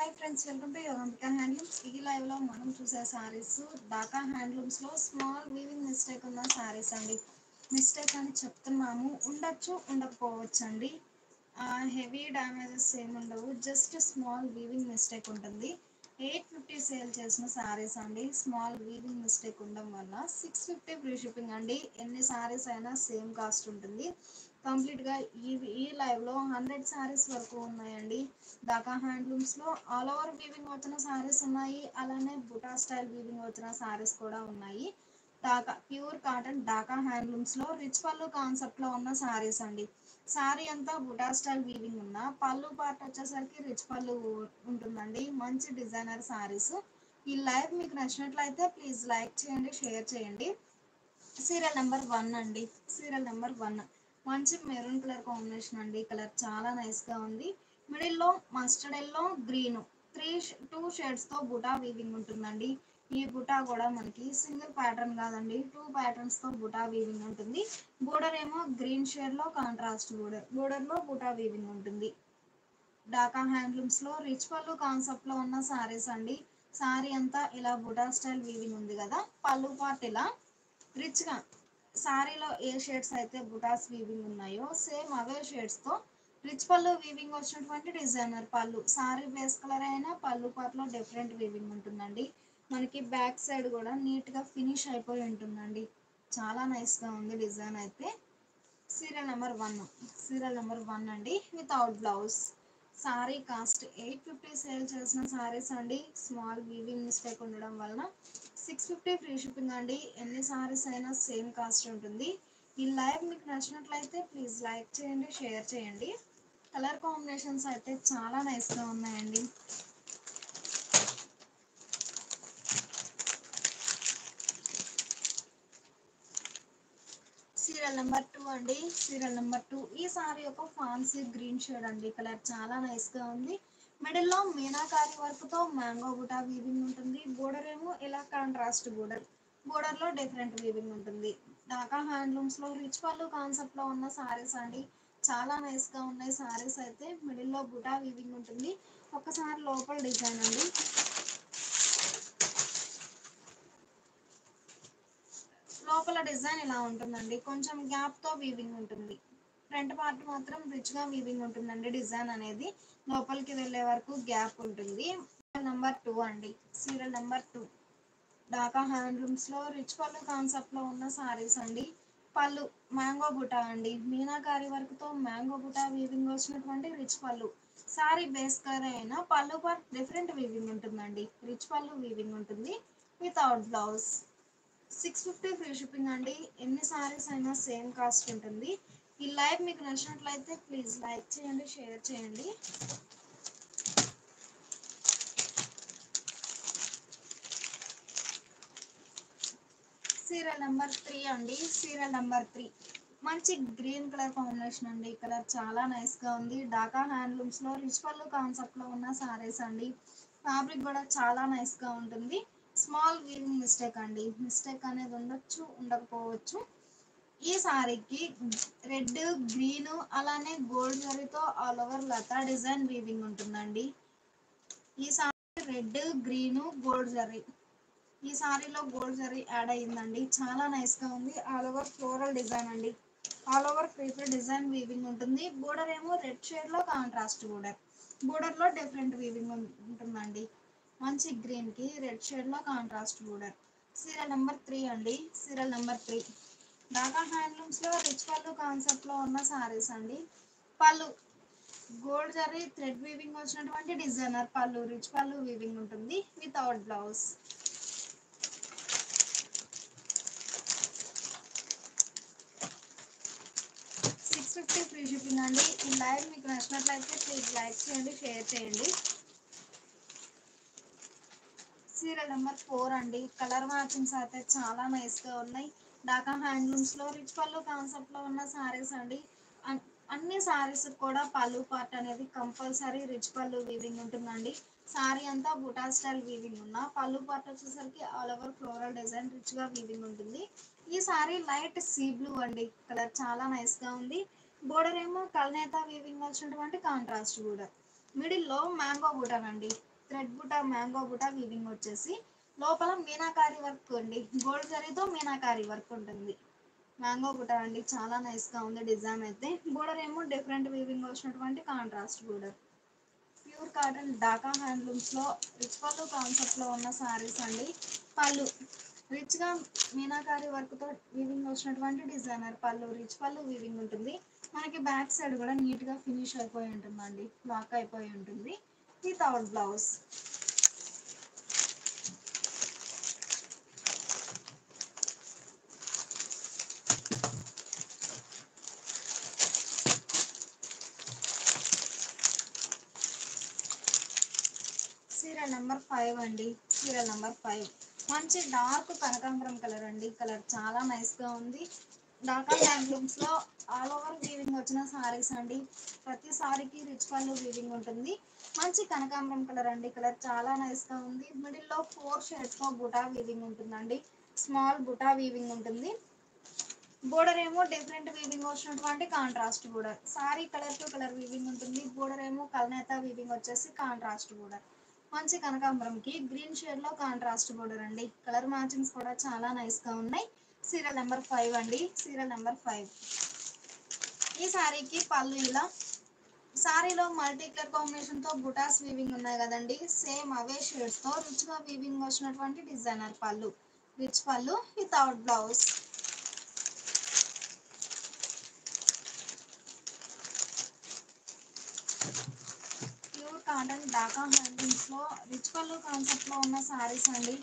Hi friends, welcome to Yogambika handlooms. ఈ live లో మనం చూసే సారీస్ ఢాకా హ్యాండ్లూమ్స్ లో స్మాల్ వీవింగ్ మిస్టేక్ ఉన్న సారీస్ అండి. మిస్టేక్ అని చెప్తున్నాము, ఉండొచ్చు ఉండకపోవచ్చు అండి. హెవీ డ్యామేజెస్ ఏమి ఉండవు, జస్ట్ స్మాల్ వీవింగ్ మిస్టేక్ ఉంటుంది. 850 సేల్ చేసిన సారీస్ అండి. స్మాల్ వీవింగ్ మిస్టేక్ ఉండడం వల్ల 650 ఫ్రీ షిప్పింగ్ అండి. ఎన్ని సారీస్ అయినా సేమ్ కాస్ట్ ఉంటుంది. కంప్లీట్ గా ఈ లైవ్ లో 100 సారీస్ వరకు ఉన్నాయండి. ఢాకా హ్యాండ్లూమ్స్ లో ఆల్ ఓవర్ వీవింగ్ వచ్చిన సారీస్ ఉన్నాయి, అలానే బుటా స్టైల్ వీవింగ్ వచ్చిన సారీస్ కూడా ఉన్నాయి. Dhaka pure cotton Dhaka handlooms లో రిచ్ పళ్ళు కాన్సెప్ట్ లో ఉన్న సారీస్ అండి. సారీ అంతా బుటా స్టైల్ వీవింగ్ ఉన్న పళ్ళు పార్ట్ వచ్చేసరికి రిచ్ పళ్ళు ఉంటుందండి. మంచి డిజైనర్ సారీస్. ఈ లైవ్ మీకు నచ్చినట్లయితే ప్లీజ్ లైక్ చేయండి, షేర్ చేయండి. సీరియల్ నెంబర్ 1 అండి. సీరియల్ నెంబర్ 1 మంచి మెరూన్ కలర్ కాంబినేషన్ అండి. కలర్ చాలా నైస్ గా ఉంది. మిడిల్ లో మస్టర్డ్ ఎల్లో, గ్రీన్ 2 షేడ్స్ తో బుటా వీవింగ్ ఉంటుందండి. ఈ బుటా కూడా మనకి సింగిల్ ప్యాటర్న్ కాదండి, 2 ప్యాటర్న్స్ తో బుటా వీవింగ్ ఉంటుంది. బోర్డర్ ఏమో గ్రీన్ షేడ్ లో కాంట్రాస్ట్ బోర్డర్ లో బుటా వీవింగ్ ఉంటుంది. ఢాకా హ్యాండ్లూమ్స్ లో రిచ్ పళ్ళు కాన్సెప్ట్ లో ఉన్న సారీస్ అండి. సారీ అంతా ఇలా బుటా స్టైల్ వీవింగ్ ఉంది కదా, పళ్ళు పార్ట్ ఇలా రిచ్ గా సారీలో ఏ షేడ్స్ అయితే బుటాస్ వీవింగ్ ఉన్నాయో సేమ్ అవే షేడ్స్ తో రిచ్ పళ్ళు వీవింగ్ వచ్చినటువంటి డిజైనర్ పళ్ళు. సారీ బేస్ కలర్ అయినా పళ్ళు పార్ట్ లో డిఫరెంట్ వీవింగ్ ఉంటుందండి. మనకి బ్యాక్ సైడ్ కూడా నీట్ గా ఫినిష్ అయిపోయి ఉంటుందండి. చాలా నైస్ గా ఉంది డిజైన్ అయితే. Serial number 1. సీరియల్ నెంబర్ 1 అండి, without blouse. Sari cost 850 sale చేసిన సారీస్ అండి. స్మాల్ వీవింగ్ మిస్టేక్ ఉండడం వలన 650 ఫ్రీ షిప్పింగ్ అండి. ఎన్ని సారీస్ అయినా సేమ్ కాస్ట్ ఉంటుంది. ఈ లైవ్ మీకు నచ్చినట్లయితే ప్లీజ్ లైక్ చేయండి, షేర్ చేయండి. కలర్ కాంబినేషన్స్ అయితే చాలా నైస్ గా ఉన్నాయండి. సీరియల్ నెంబర్ 2 అండి. సీరియల్ నెంబర్ 2 ఈ సారీ ఒక ఫాన్సీ గ్రీన్ షేడ్ అండి. కలర్ చాలా నైస్ గా ఉంది. మిడిల్ లో మీనాకారి వర్క్ తో మ్యాంగో బుటా వీవింగ్ ఉంటుంది. బోర్డర్ ఏమో ఇలా కాంట్రాస్ట్ బోర్డర్ లో డిఫరెంట్ వీవింగ్ ఉంటుంది. ఢాకా హ్యాండ్లూమ్స్ లో రిచ్ పళ్ళు కాన్సెప్ట్ లో ఉన్న సారీస్ అండి. చాలా నైస్ గా ఉన్నాయి సారీస్ అయితే. మిడిల్ లో బుటా వీవింగ్ ఉంటుంది. ఒకసారి లోపల డిజైన్ అండి. లోపల డిజైన్ ఇలా ఉంటుందండి, కొంచెం గ్యాప్ తో వీవింగ్ ఉంటుంది. ఫ్రంట్ పార్ట్ మాత్రం రిచ్ గా వీవింగ్ ఉంటుందండి. డిజైన్ అనేది లోపలికి వెళ్ళే వరకు గ్యాప్ ఉంటుంది. నెంబర్ 2 అండి. సీరియల్ నెంబర్ 2 ఢాకా హ్యాండ్లూమ్స్ లో రిచ్ పళ్ళు కాన్సెప్ట్ లో ఉన్న సారీస్ అండి. పళ్ళు మ్యాంగో బుటా అండి. మీనాకారి వర్క్ తో మ్యాంగో బుటా వీవింగ్ వచ్చినటువంటి రిచ్ పళ్ళు. సారీ బేస్ కలర్ అయినా పళ్ళు పార్ట్ డిఫరెంట్ వీవింగ్ ఉంటుందండి. రిచ్ పళ్ళు వీవింగ్ ఉంటుంది, వితౌట్ బ్లౌజ్. 650 ఫ్రీ షిప్పింగ్ అండి. ఎన్ని సారీస్ అయినా సేమ్ కాస్ట్ ఉంటుంది. ఈ లైవ్ మీకు నచ్చినట్లయితే ప్లీజ్ లైక్ చేయండి, షేర్ చేయండి. సీరియల్ నెంబర్ 3 అండి. సీరియల్ నెంబర్ 3 మంచి గ్రీన్ కలర్ కాంబినేషన్ అండి. కలర్ చాలా నైస్ గా ఉంది. ఢాకా హ్యాండ్లూమ్స్ లో రిచ్ పళ్ళు కాన్సెప్ట్ లో ఉన్న సారీస్ అండి. ఫ్యాబ్రిక్ కూడా చాలా నైస్ గా ఉంటుంది. స్మాల్ వీవింగ్ మిస్టేక్ అండి. మిస్టేక్ అనేది ఉండొచ్చు, ఉండకపోవచ్చు. ఈ సారీకి రెడ్, గ్రీన్ అలానే గోల్డ్ జరీతో ఆల్ ఓవర్ లతా డిజైన్ వీవింగ్ ఉంటుందండి. ఈ సారీ రెడ్, గ్రీన్, గోల్డ్ జరీ. ఈ సారీలో గోల్డ్ జరీ యాడ్ అయ్యిందండి. చాలా నైస్ గా ఉంది. ఆల్ ఓవర్ ఫ్లోరల్ డిజైన్ అండి. All over creeper design weaving ఉంటుంది. బోర్డర్ ఏమో రెడ్ షేడ్ లో కాంట్రాస్ట్ బోర్డర్ లో డిఫరెంట్ వీవింగ్ ఉంటుందండి. మంచి గ్రీన్ కి రెడ్ షేడ్ లో కాంట్రాస్ట్ బోర్డర్. సీరియల్ నెంబర్ 3 అండి. సీరియల్ నెంబర్ 3 ఢాకా హ్యాండ్లూమ్స్ లో రిచ్ పళ్ళు కాన్సెప్ట్ లో ఉన్న సారీస్ అండి. పళ్ళు గోల్డ్ జరీ థ్రెడ్ వీవింగ్ వచ్చినటువంటి డిజైనర్ పళ్ళు. రిచ్ పళ్ళు వీవింగ్ ఉంటుంది, వితౌట్ బ్లౌజ్. $650 ఫ్రీ షిప్పింగ్ అండి. ఈ లైవ్ మీకు నచ్చినట్లయితే ప్లీజ్ లైక్ చేయండి, షేర్ చేయండి. సీరియల్ నెంబర్ 4 అండి. కలర్ మ్యాచింగ్స్ అయితే చాలా నైస్ గా ఉన్నాయి. ఢాకా హ్యాండ్లూమ్స్ లో రిచ్ పళ్ళు కాన్సెప్ట్ లో ఉన్న సారీస్ అండి. అన్ని సారీస్ కూడా పళ్ళు పార్ట్ అనేది కంపల్సరీ రిచ్ పళ్ళు వీవింగ్ ఉంటుందండి. సారీ అంతా బుటా స్టైల్ వీవింగ్ ఉన్న పళ్ళు పార్ట్ వచ్చేసరికి all over floral design rich గా వీవింగ్ ఉంటుంది. ఈ సారీ లైట్ సీ బ్లూ అండి. కలర్ చాలా నైస్ గా ఉంది. బోర్డర్ ఏమో కల్నేత వీవింగ్ వచ్చినటువంటి కాంట్రాస్ట్ బోర్డర్. మిడిల్ లో మ్యాంగో బూటన్ అండి. థ్రెడ్ బుటా మ్యాంగో బుటా వీవింగ్ వచ్చేసి లోపల మీనాకారి వర్క్ అండి, గోల్డ్ జరీతో మీనాకారి వర్క్ ఉంటుంది. మ్యాంగో బుటా అండి, చాలా నైస్గా ఉంది డిజైన్ అయితే. బోర్డర్ ఏమో డిఫరెంట్ వీవింగ్ వచ్చినటువంటి contrast border. Pure cotton Dhaka హ్యాండ్లూమ్స్లో రిచ్ పళ్ళు కాన్సెప్ట్లో ఉన్న శారీస్ అండి. పళ్ళు రిచ్గా మీనాకారి వర్క్తో వీవింగ్ వచ్చినటువంటి డిజైనర్ పళ్ళు, రిచ్ పళ్ళు వీవింగ్ ఉంటుంది. మనకి బ్యాక్ సైడ్ కూడా నీట్గా ఫినిష్ అయిపోయి ఉంటుందండి, లాక్ అయిపోయి ఉంటుంది. Without blouse. సీరియల్ నెంబర్ 5 అండి, సీరియల్ నెంబర్ 5 మంచి డార్క్ కనకాంబరం కలర్ అండి. కలర్ చాలా నైస్గా ఉంది. ఢాకా హ్యాండ్లూమ్స్లో ఆల్ ఓవర్ వీవింగ్ వచ్చిన సారీస్ అండి. ప్రతి సారీకి రిచ్ పళ్ళు వీవింగ్ ఉంటుంది. మంచి కనకాంబరం కలర్ అండి. కలర్ చాలా నైస్గా ఉంది. మిడిల్లో 4 షేడ్స్తో బుటా వీవింగ్ ఉంటుందండి. స్మాల్ బుటా వీవింగ్ ఉంటుంది. బోర్డర్ ఏమో డిఫరెంట్ వీవింగ్ వచ్చినటువంటి contrast border. Sorry colour to colour weaving ఉంటుంది. బోర్డర్ ఏమో కల్నేత వీవింగ్ వచ్చేసి కాంట్రాస్ట్ బోర్డర్. మంచి కనకాంబరంకి గ్రీన్ షేడ్లో కాంట్రాస్ట్ బోర్డర్ అండి. కలర్ మ్యాచింగ్స్ కూడా చాలా నైస్గా ఉన్నాయి. సీరియల్ నెంబర్ 5 అండి, సీరియల్ నెంబర్ 5. ఈ సారీకి పళ్ళు ఇలా, సారీలో మల్టీ కలర్ కాంబినేషన్తో బుటాస్ వీవింగ్ ఉన్నాయి కదండి, సేమ్ అవే షేడ్స్తో రిచ్గా వీవింగ్ వచ్చినటువంటి డిజైనర్ పళ్ళు, రిచ్ పళ్ళు without blouse. Pure cotton Dhaka హ్యాండ్లూమ్స్లో రిచ్ పళ్ళు కాన్సెప్ట్లో ఉన్న శారీస్ అండి.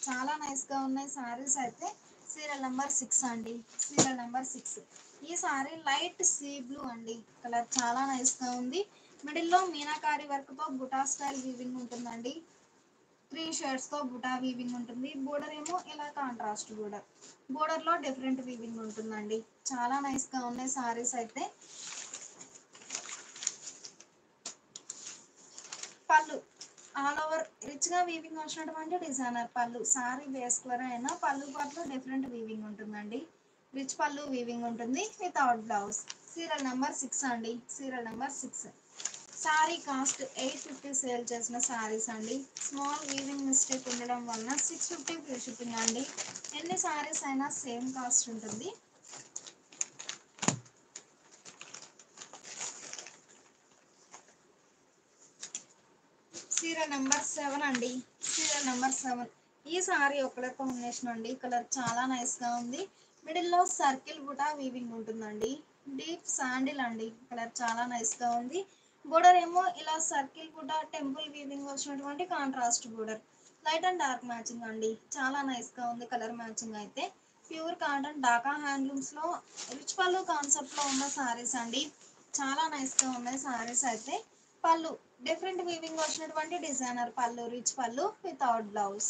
చాలా నైస్గా ఉన్నాయి శారీస్ అయితే. సీరియల్ నెంబర్ 6 అండి, సీరియల్ నెంబర్ 6. ఈ సారీ లైట్ సీ బ్లూ అండి. కలర్ చాలా నైస్గా ఉంది. మిడిల్లో మీనాకారి వర్క్తో బుటా స్టైల్ వీవింగ్ ఉంటుందండి. 3 షేడ్స్తో బుటా వీవింగ్ ఉంటుంది. బోర్డర్ ఏమో ఇలా కాంట్రాస్ట్ బోర్డర్. బోర్డర్లో డిఫరెంట్ వీవింగ్ ఉంటుందండి. చాలా నైస్గా ఉన్నాయి శారీస్ అయితే. పళ్ళు ఆల్ ఓవర్ రిచ్గా వీవింగ్ వచ్చినటువంటి డిజైనర్ పళ్ళు. సారీ బేస్ కలర్ అయినా పళ్ళు పాటలో డిఫరెంట్ వీవింగ్ ఉంటుందండి. రిచ్ పళ్ళు వీవింగ్ ఉంటుంది వితౌట్ బ్లౌజ్. సీరియల్ నెంబర్ 6 అండి, serial number 6. Sorry cost 850 sale చేసిన సారీస్ అండి. స్మాల్ వీవింగ్ మిస్టేక్ ఉండడం వలన 650 ఫ్రీ షిప్పింగ్ అండి. ఎన్ని సారీస్ అయినా సేమ్ కాస్ట్ ఉంటుంది. సీరియల్ నెంబర్ 7 అండి, సీరియల్ నెంబర్ 7. ఈ సారీ ఒక కలర్ కాంబినేషన్ అండి. కలర్ చాలా నైస్గా ఉంది. మిడిల్లో సర్కిల్ బుటా వీవింగ్ ఉంటుందండి. డీప్ శాండిల్ అండి. కలర్ చాలా నైస్గా ఉంది. బోర్డర్ ఏమో ఇలా సర్కిల్ బుటా టెంపుల్ వీవింగ్ వచ్చినటువంటి contrast border. Light and dark matching అండి. చాలా నైస్గా ఉంది కలర్ మ్యాచింగ్ అయితే. ప్యూర్ కాటన్ ఢాకా హ్యాండ్లూమ్స్లో రిచ్ పళ్ళు కాన్సెప్ట్లో ఉన్న సారీస్ అండి. చాలా నైస్గా ఉన్నాయి సారీస్ అయితే. పళ్ళు డిఫరెంట్ వీవింగ్ వచ్చినటువంటి డిజైనర్ పళ్ళు, రిచ్ పళ్ళు వితౌట్ బ్లౌజ్.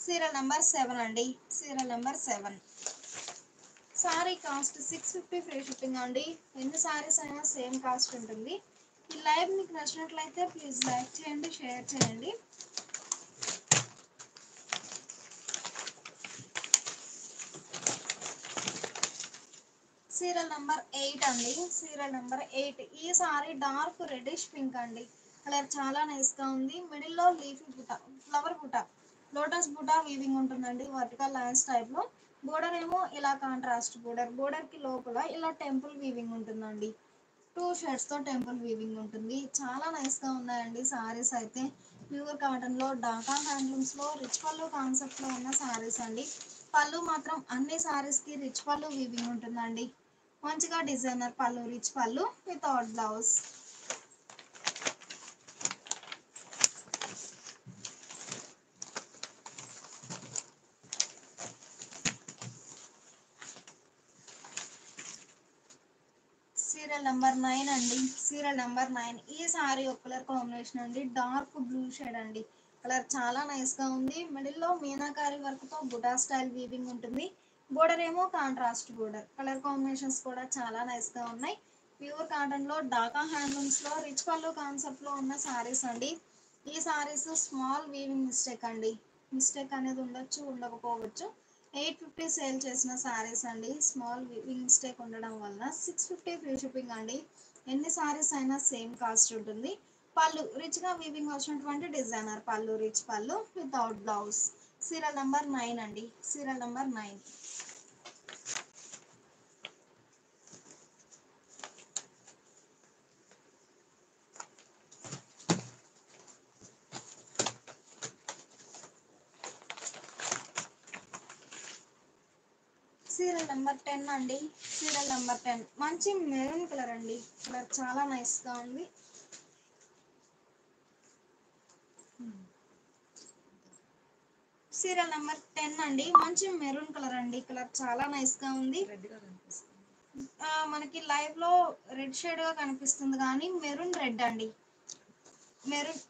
సీరియల్ నెంబర్ 7 అండి, serial number 7. Sorry cost 650 free shipping అండి. ఎన్ని సారీస్ అయినా సేమ్ కాస్ట్ ఉంటుంది. ఈ లైవ్ మీకు నచ్చినట్లయితే ప్లీజ్ లైక్ చేయండి, షేర్ చేయండి. సీరియల్ నెంబర్ 8 అండి, సీరియల్ నెంబర్ 8. ఈ సారీ డార్క్ రెడ్డిష్ పింక్ అండి. కలర్ చాలా నైస్గా ఉంది. మిడిల్లో లీఫీ బుటా, ఫ్లవర్ బుటా, లోటస్ బుటా వీవింగ్ ఉంటుందండి వర్టికల్ లైన్స్ టైప్లో. బోర్డర్ ఏమో ఇలా కాంట్రాస్ట్ బోర్డర్. బోర్డర్కి లోపల ఇలా టెంపుల్ వీవింగ్ ఉంటుందండి. 2 షేడ్స్తో టెంపుల్ వీవింగ్ ఉంటుంది. చాలా నైస్గా ఉన్నాయండి సారీస్ అయితే. ప్యూర్ కాటన్లో ఢాకా హ్యాండ్లూమ్స్లో రిచ్ పళ్ళు కాన్సెప్ట్లో ఉన్న సారీస్ అండి. పళ్ళు మాత్రం అన్ని సారీస్కి రిచ్ పళ్ళు వీవింగ్ ఉంటుందండి. మంచిగా డిజైనర్ పళ్ళు, రిచ్ పళ్ళు వితౌట్ బ్లౌజ్. సీరియల్ నెంబర్ 9 అండి, సీరియల్ నెంబర్ 9. ఈ సారీ ఒక కలర్ కాంబినేషన్ అండి. డార్క్ బ్లూ షేడ్ అండి. కలర్ చాలా నైస్గా ఉంది. మిడిల్లో మీనాకారి వర్క్తో బుటా స్టైల్ వీవింగ్ ఉంటుంది. బోర్డర్ ఏమో కాంట్రాస్ట్ బోర్డర్. కలర్ కాంబినేషన్స్ కూడా చాలా నైస్గా ఉన్నాయి. ప్యూర్ కాటన్లో ఢాకా హ్యాండ్లూమ్స్లో రిచ్ పళ్ళు కాన్సెప్ట్లో ఉన్న సారీస్ అండి. ఈ సారీస్ స్మాల్ వీవింగ్ మిస్టేక్ అండి. మిస్టేక్ అనేది ఉండొచ్చు, ఉండకపోవచ్చు. 850 సేల్ చేసిన సారీస్ అండి. స్మాల్ వీవింగ్ మిస్టేక్ ఉండడం వల్ల 650 ఫ్రీ షిప్పింగ్ అండి. ఎన్ని సారీస్ అయినా సేమ్ కాస్ట్ ఉంటుంది. పళ్ళు రిచ్ గా వీవింగ్ వచ్చినటువంటి డిజైనర్ పళ్ళు, రిచ్ పళ్ళు వితౌట్ బ్లౌజ్. సీరియల్ నెంబర్ 9 అండి, సీరియల్ నెంబర్ 9. సీరియల్ నెంబర్ 10 అండి, సీరియల్ నెంబర్ 10. మంచి మెరూన్ కలర్ అండి, కలర్ చాలా నైస్ గా ఉంది. సీరియల్ నెంబర్ 10 అండి, మంచి మెరూన్ కలర్ అండి, కలర్ చాలా నైస్ గా ఉంది. మనకి లైవ్ లో రెడ్ షేడ్ గా కనిపిస్తుంది కానీ మెరూన్ రెడ్ అండి, మెరూన్.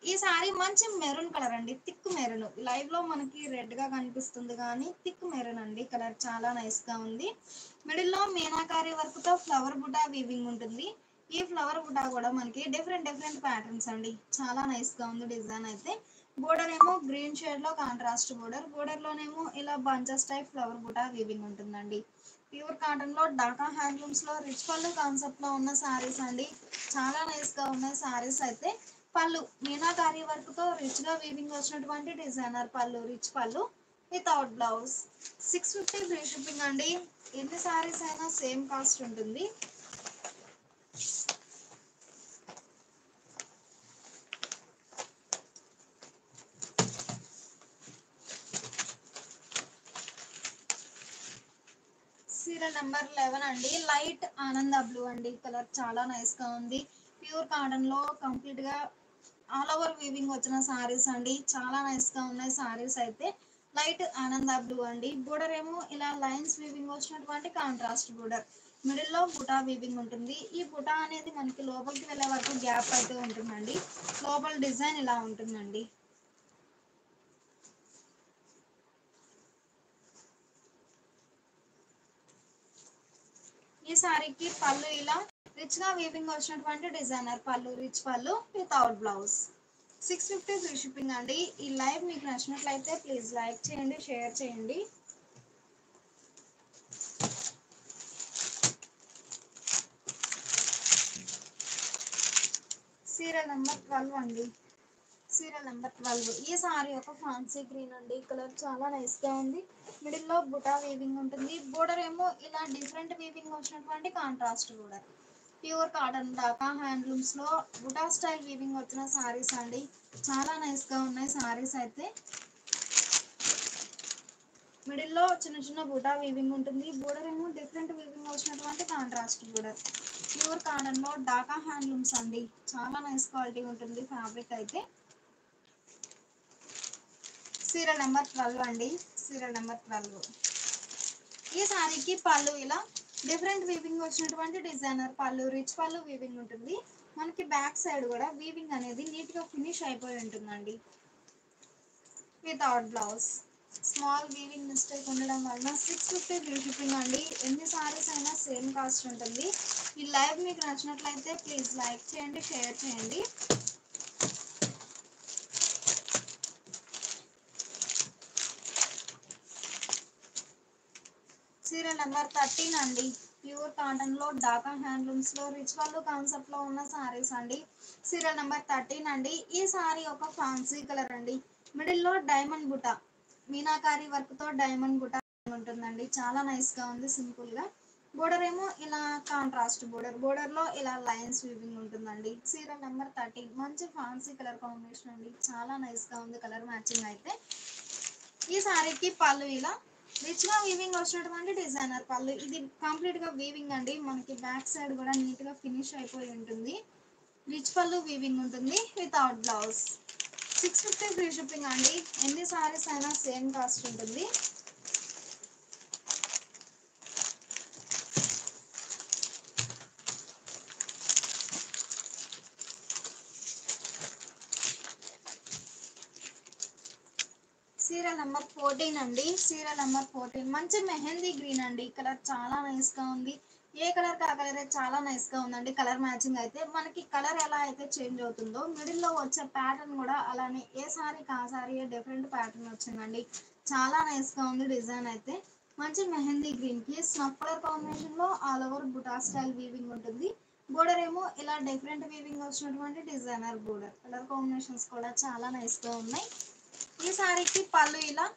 ఈ సారీ మంచి మెరూన్ కలర్ అండి, థిక్ మెరూన్. లైవ్ లో మనకి రెడ్ గా కనిపిస్తుంది కానీ థిక్ మెరూన్ అండి, కలర్ చాలా నైస్ గా ఉంది. మిడిల్ లో మీనాకారి వర్క్ తో ఫ్లవర్ బుటా వీవింగ్ ఉంటుంది. ఈ ఫ్లవర్ బుటా కూడా మనకి డిఫరెంట్ డిఫరెంట్ ప్యాటర్న్స్ అండి, చాలా నైస్ గా ఉంది డిజైన్ అయితే. బోర్డర్ ఏమో గ్రీన్ షేడ్ లో కాంట్రాస్ట్ బోర్డర్, బోర్డర్ లోనేమో ఇలా బంచెస్ టైప్ ఫ్లవర్ బుటా వీవింగ్ ఉంటుందండి. ప్యూర్ కాటన్ లో ఢాకా హ్యాండ్లూమ్స్ లో రిచ్ పళ్ళు కాన్సెప్ట్ లో ఉన్న సారీస్ అండి, చాలా నైస్ గా ఉన్నాయి సారీస్ అయితే. పళ్ళు మీనాకారి వర్క్ తో రిచ్ గా వీవింగ్ వచ్చినటువంటి డిజైనర్ పళ్ళు, రిచ్ పళ్ళు వితౌట్ బ్లౌజ్. 650 ఫ్రీ షిప్పింగ్ అండి, ఎన్ని సారీస్ అయినా సేమ్ కాస్ట్ ఉంటుంది. సీరియల్ నెంబర్ 11 అండి, లైట్ ఆనంద బ్లూ అండి, కలర్ చాలా నైస్ గా ఉంది. ప్యూర్ కాటన్ లో కంప్లీట్ గా ఆల్ ఓవర్ వీవింగ్ వచ్చిన సారీస్ అండి, చాలా నైస్ గా ఉన్నాయి సారీస్ అయితే. లైట్ ఆనంద బ్లూ అండి, బోర్డర్ ఏమో ఇలా లైన్స్ వీవింగ్ వచ్చినటువంటి కాంట్రాస్ట్ బోర్డర్. మిడిల్ లో బుటా వీవింగ్ ఉంటుంది. ఈ బుటా అనేది మనకి లోపలికి వెళ్ళే వరకు గ్యాప్ అయితే ఉంటుందండి. లోపల డిజైన్ ఇలా ఉంటుందండి. ఈ సారీకి పళ్ళు ఇలా రిచ్ గా వీవింగ్ వచ్చినటువంటి డిజైనర్ పళ్ళు, రిచ్ పళ్ళు వితౌట్ బ్లౌజ్. 650 ఫ్రీ షిప్పింగ్ అండి. ఈ లైవ్ మీకు నచ్చినట్లయితే ప్లీజ్ లైక్ చేయండి, షేర్ చేయండి. సీరియల్ నెంబర్ 12 అండి, సీరియల్ నెంబర్ 12. ఈ సారీ ఒక ఫ్యాన్సీ గ్రీన్ అండి, కలర్ చాలా నైస్ గా ఉంది. మిడిల్ లో బుటా వీవింగ్ ఉంటుంది. బోర్డర్ ఏమో ఇలా డిఫరెంట్ వీవింగ్ వచ్చినటువంటి contrast border. Pure cotton Dhaka handlooms లో బుటా స్టైల్ వీవింగ్ వచ్చిన సారీస్ అండి, చాలా నైస్ గా ఉన్నాయి సారీస్ అయితే. మిడిల్ లో చిన్న చిన్న బుటా వీవింగ్ ఉంటుంది. బోర్డర్ ఏమో డిఫరెంట్ వీవింగ్ వచ్చినటువంటి కాంట్రాస్ట్ బోర్డర్. ప్యూర్ కాటన్ లో ఢాకా హ్యాండ్లూమ్స్ అండి, చాలా నైస్ క్వాలిటీ ఉంటుంది ఫ్యాబ్రిక్ అయితే. సీరియల్ నెంబర్ 12 అండి, సీరియల్ నెంబర్ 12. ఈ సారీకి పళ్ళు ఇలా డిఫరెంట్ వీవింగ్ వచ్చినటువంటి డిజైనర్ పళ్ళు, రిచ్ పళ్ళు వీవింగ్ ఉంటుంది. మనకి బ్యాక్ సైడ్ కూడా వీవింగ్ అనేది నీట్ గా ఫినిష్ అయిపోయి ఉంటుందండి without blouse. Small weaving mistake ఉండడం వలన 650 ఫ్రీ షిప్పింగ్ అండి, ఎన్ని సారీస్ అయినా సేమ్ కాస్ట్ ఉంటుంది. ఈ లైవ్ మీకు నచ్చినట్లయితే ప్లీజ్ లైక్ చేయండి, షేర్ చేయండి. సీరియల్ నెంబర్ 13 అండి, ప్యూర్ కాటన్ లో ఢాకా హ్యాండ్లూమ్స్ లో రిచ్ పళ్ళు కాన్సెప్ట్ లో ఉన్న సారీస్ అండి. సీరియల్ నెంబర్ 13 అండి. ఈ సారీ ఒక ఫ్యాన్సీ కలర్ అండి, మిడిల్ లో డైమండ్ బుటా మీనాకారి వర్క్ తో డైమండ్ బుటా ఉంటుందండి, చాలా నైస్ గా ఉంది సింపుల్ గా. బోర్డర్ ఏమో ఇలా కాంట్రాస్ట్ బోర్డర్, బోర్డర్ లో ఇలా లైన్స్ వీవింగ్ ఉంటుందండి. సీరియల్ నెంబర్ 13, మంచి ఫ్యాన్సీ కలర్ కాంబినేషన్ అండి, చాలా నైస్ గా ఉంది కలర్ మ్యాచింగ్ అయితే. ఈ సారీకి పళ్ళు ఇలా రిచ్ గా వీవింగ్ వచ్చినటువంటి డిజైనర్ పళ్ళు, ఇది కంప్లీట్ గా వీవింగ్ అండి, మనకి బ్యాక్ సైడ్ కూడా నీట్ గా ఫినిష్ అయిపోయి ఉంటుంది. రిచ్ పళ్ళు వీవింగ్ ఉంటుంది వితౌట్ బ్లౌజ్. 650 ఫ్రీ షిప్పింగ్ అండి, ఎన్ని సారీస్ అయినా సేమ్ కాస్ట్ ఉంటుంది. సీరియల్ నెంబర్ 14 అండి, సీరియల్ నెంబర్ 14. మంచి మెహందీ గ్రీన్ అండి, కలర్ చాలా నైస్ గా ఉంది. ఏ కలర్ కా కలర్ చాలా నైస్ గా ఉందండి. కలర్ మ్యాచింగ్ అయితే మనకి కలర్ ఎలా అయితే చేంజ్ అవుతుందో మిడిల్ లో వచ్చే ప్యాటర్న్ కూడా అలానే ఏ సారీకి ఆ సారీ డిఫరెంట్ ప్యాటర్న్ వచ్చిందండి. చాలా నైస్ గా ఉంది డిజైన్ అయితే. మంచి మెహందీ గ్రీన్ కి స్నఫ్ కలర్ కాంబినేషన్ లో ఆల్ ఓవర్ బుటా స్టైల్ వీవింగ్ ఉంటుంది. బోర్డర్ ఏమో ఇలా డిఫరెంట్ వీవింగ్ వచ్చినటువంటి డిజైనర్ బోర్డర్. కలర్ కాంబినేషన్స్ కూడా చాలా నైస్ గా ఉన్నాయి. ఈ సారీకి పళ్ళు ఇలా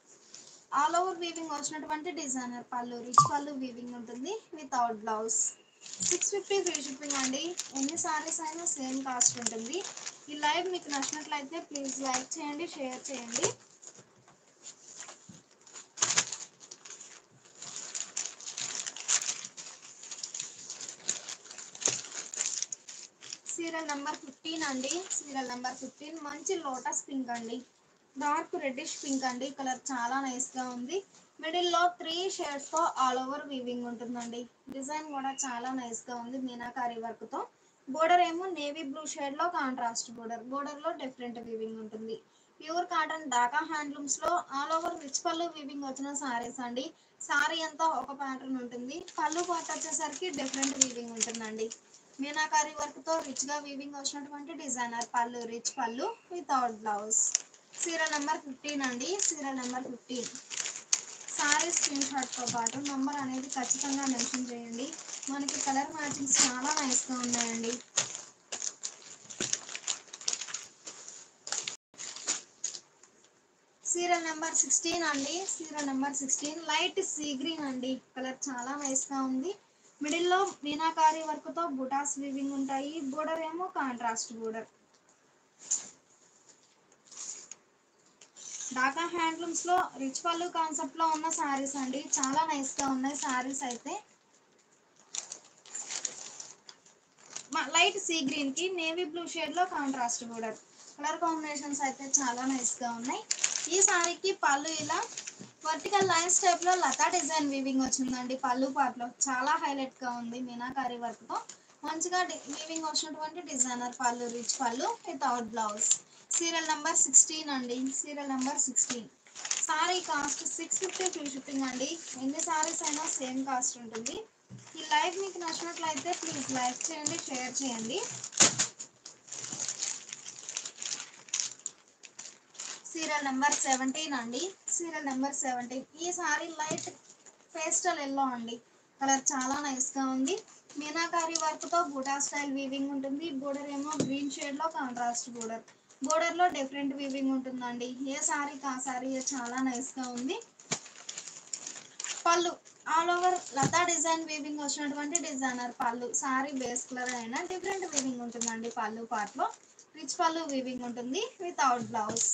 ఆల్ ఓవర్ వీవింగ్ వచ్చినటువంటి డిజైనర్ పళ్ళు, రిచ్ పళ్ళు వీవింగ్ ఉంటుంది వితౌట్ బ్లౌజ్. 650 ఫ్రీ షిప్పింగ్ అండి. ఎన్ని సారీస్ అయినా సేమ్ కాస్ట్ ఉంటుంది. ఈ లైవ్ మీకు నచ్చినట్లయితే ప్లీజ్ లైక్ చేయండి, షేర్ చేయండి. సీరియల్ నెంబర్ 15 అండి. సీరియల్ నెంబర్ 15 మంచి లోటస్ పింక్ అండి. డార్క్ రెడ్డిష్ పింక్ అండి. కలర్ చాలా నైస్ గా ఉంది. మిడిల్ లో 3 షేడ్స్ తో ఆల్ ఓవర్ వీవింగ్ ఉంటుందండి. డిజైన్ కూడా చాలా నైస్ గా ఉంది మీనాకారి వర్క్ తో. బోర్డర్ ఏమో నేవీ బ్లూ షేడ్ లో కాంట్రాస్ట్ బోర్డర్. బోర్డర్ లో డిఫరెంట్ వీవింగ్ ఉంటుంది. ప్యూర్ కాటన్ ఢాకా హ్యాండ్లూమ్స్ లో ఆల్ ఓవర్ రిచ్ పళ్ళు వీవింగ్ వచ్చిన సారీస్ అండి. సారీ అంతా ఒక ప్యాటర్న్ ఉంటుంది. పళ్ళు పార్ట్ వచ్చేసరికి డిఫరెంట్ వీవింగ్ ఉంటుందండి. మీనాకారి వర్క్ తో రిచ్ గా వీవింగ్ వచ్చినటువంటి డిజైనర్ పళ్ళు, రిచ్ పళ్ళు వితౌట్ బ్లౌజ్. సీరియల్ నెంబర్ 15 అండి. Serial number 15 sorry screen shot తో పాటు నంబర్ అనేది ఖచ్చితంగా మెన్షన్ చేయండి. మనకి కలర్ మ్యాచింగ్స్ చాలా నైస్ గా ఉన్నాయండి. సీరియల్ నెంబర్ 16 అండి. Serial number 16 light sea green అండి. కలర్ చాలా నైస్ గా ఉంది. మిడిల్ లో మీనాకారి వర్క్ తో బుటాస్ వీవింగ్ ఉంటాయి. బోర్డర్ ఏమో కాంట్రాస్ట్ బోర్డర్. ఢాకా హ్యాండ్లూమ్స్ లో రిచ్ పళ్ళు కాన్సెప్ట్ లో ఉన్న సారీస్ అండి. చాలా నైస్ గా ఉన్నాయి సారీస్ అయితే. లైట్ సీ గ్రీన్ కి నేవీ బ్లూ షేడ్ లో కాంట్రాస్ట్ బోర్డర్. కలర్ కాంబినేషన్స్ అయితే చాలా నైస్ గా ఉన్నాయి. ఈ సారీకి పళ్ళు ఇలా వర్టికల్ లైన్స్ టైప్ లో లతా డిజైన్ వీవింగ్ వచ్చిందండి. పళ్ళు పార్ట్ లో చాలా హైలైట్ గా ఉంది మీనాకారి వర్క్ తో. మంచిగా వీవింగ్ వచ్చినటువంటి డిజైనర్ పళ్ళు, రిచ్ పళ్ళు వితౌట్ బ్లౌజ్. సీరియల్ నెంబర్ 16 అండి. Serial number 16 sorry cost 650 free shipping అండి. ఎన్ని సారీస్ అయినా సేమ్ కాస్ట్ ఉంటుంది. ఈ లైవ్ మీకు నచ్చినట్లయితే ప్లీజ్ లైక్ చేయండి, షేర్ చేయండి. సీరియల్ నెంబర్ 17 అండి. సీరియల్ నెంబర్ 17 ఈ సారీ లైట్ పేస్టల్ ఎల్లో అండి. కలర్ చాలా నైస్ గా ఉంది. మీనాకారి వర్క్ తో బూటా స్టైల్ వీవింగ్ ఉంటుంది. బోర్డర్ ఏమో గ్రీన్ షేడ్ లో కాంట్రాస్ట్ బోర్డర్. బోర్డర్ లో డిఫరెంట్ వీవింగ్ ఉంటుందండి. ఏ సారీకి ఆ సారీ చాలా నైస్ గా ఉంది. పళ్ళు ఆల్ ఓవర్ లతా డిజైన్ వీవింగ్ వచ్చినటువంటి డిజైనర్ పళ్ళు. సారీ బేస్ కలర్ అయినా డిఫరెంట్ వీవింగ్ ఉంటుందండి. పళ్ళు పార్ట్ లో రిచ్ పళ్ళు వీవింగ్ ఉంటుంది వితౌట్ బ్లౌజ్.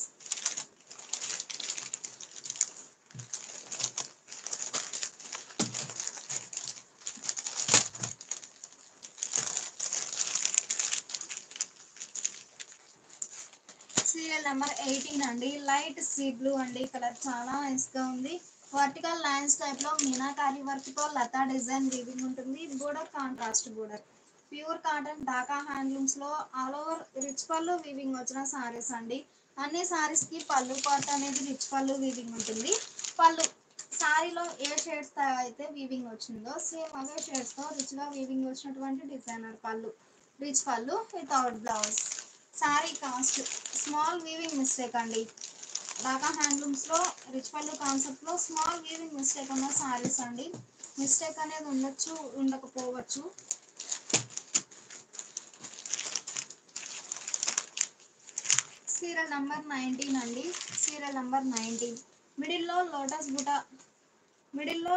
సీరియల్ నెంబర్ 18 అండి. లైట్ సీ బ్లూ అండి. కలర్ చాలా నైస్ గా ఉంది. వర్టికల్ లైన్స్ టైప్ లో మీనాకారి వర్క్ తో లతా డిజైన్ వీవింగ్ ఉంటుంది. Border contrast border. Pure cotton Dhaka handlooms లో ఆల్ ఓవర్ రిచ్ పళ్ళు వీవింగ్ వచ్చిన సారీస్ అండి. అన్ని సారీస్ కి పళ్ళు పార్ట్ అనేది రిచ్ పళ్ళు వీవింగ్ ఉంటుంది. పళ్ళు సారీలో ఏ షేడ్స్ తో అయితే వీవింగ్ వచ్చిందో సేమ్ అవే షేడ్స్ తో రిచ్ గా వీవింగ్ వచ్చినటువంటి డిజైనర్ పళ్ళు, రిచ్ పళ్ళు without blouse. Sari cost small weaving mistake అండి. ఢాకా హ్యాండ్లూమ్స్ లో రిచ్ పళ్ళు కాన్సెప్ట్ లో స్మాల్ వీవింగ్ మిస్టేక్ ఉన్న సారీస్ అండి. మిస్టేక్ అనేది ఉండొచ్చు, ఉండకపోవచ్చు. సీరియల్ నంబర్ 19 అండి. సీరియల్ నంబర్ 19 మిడిల్ లో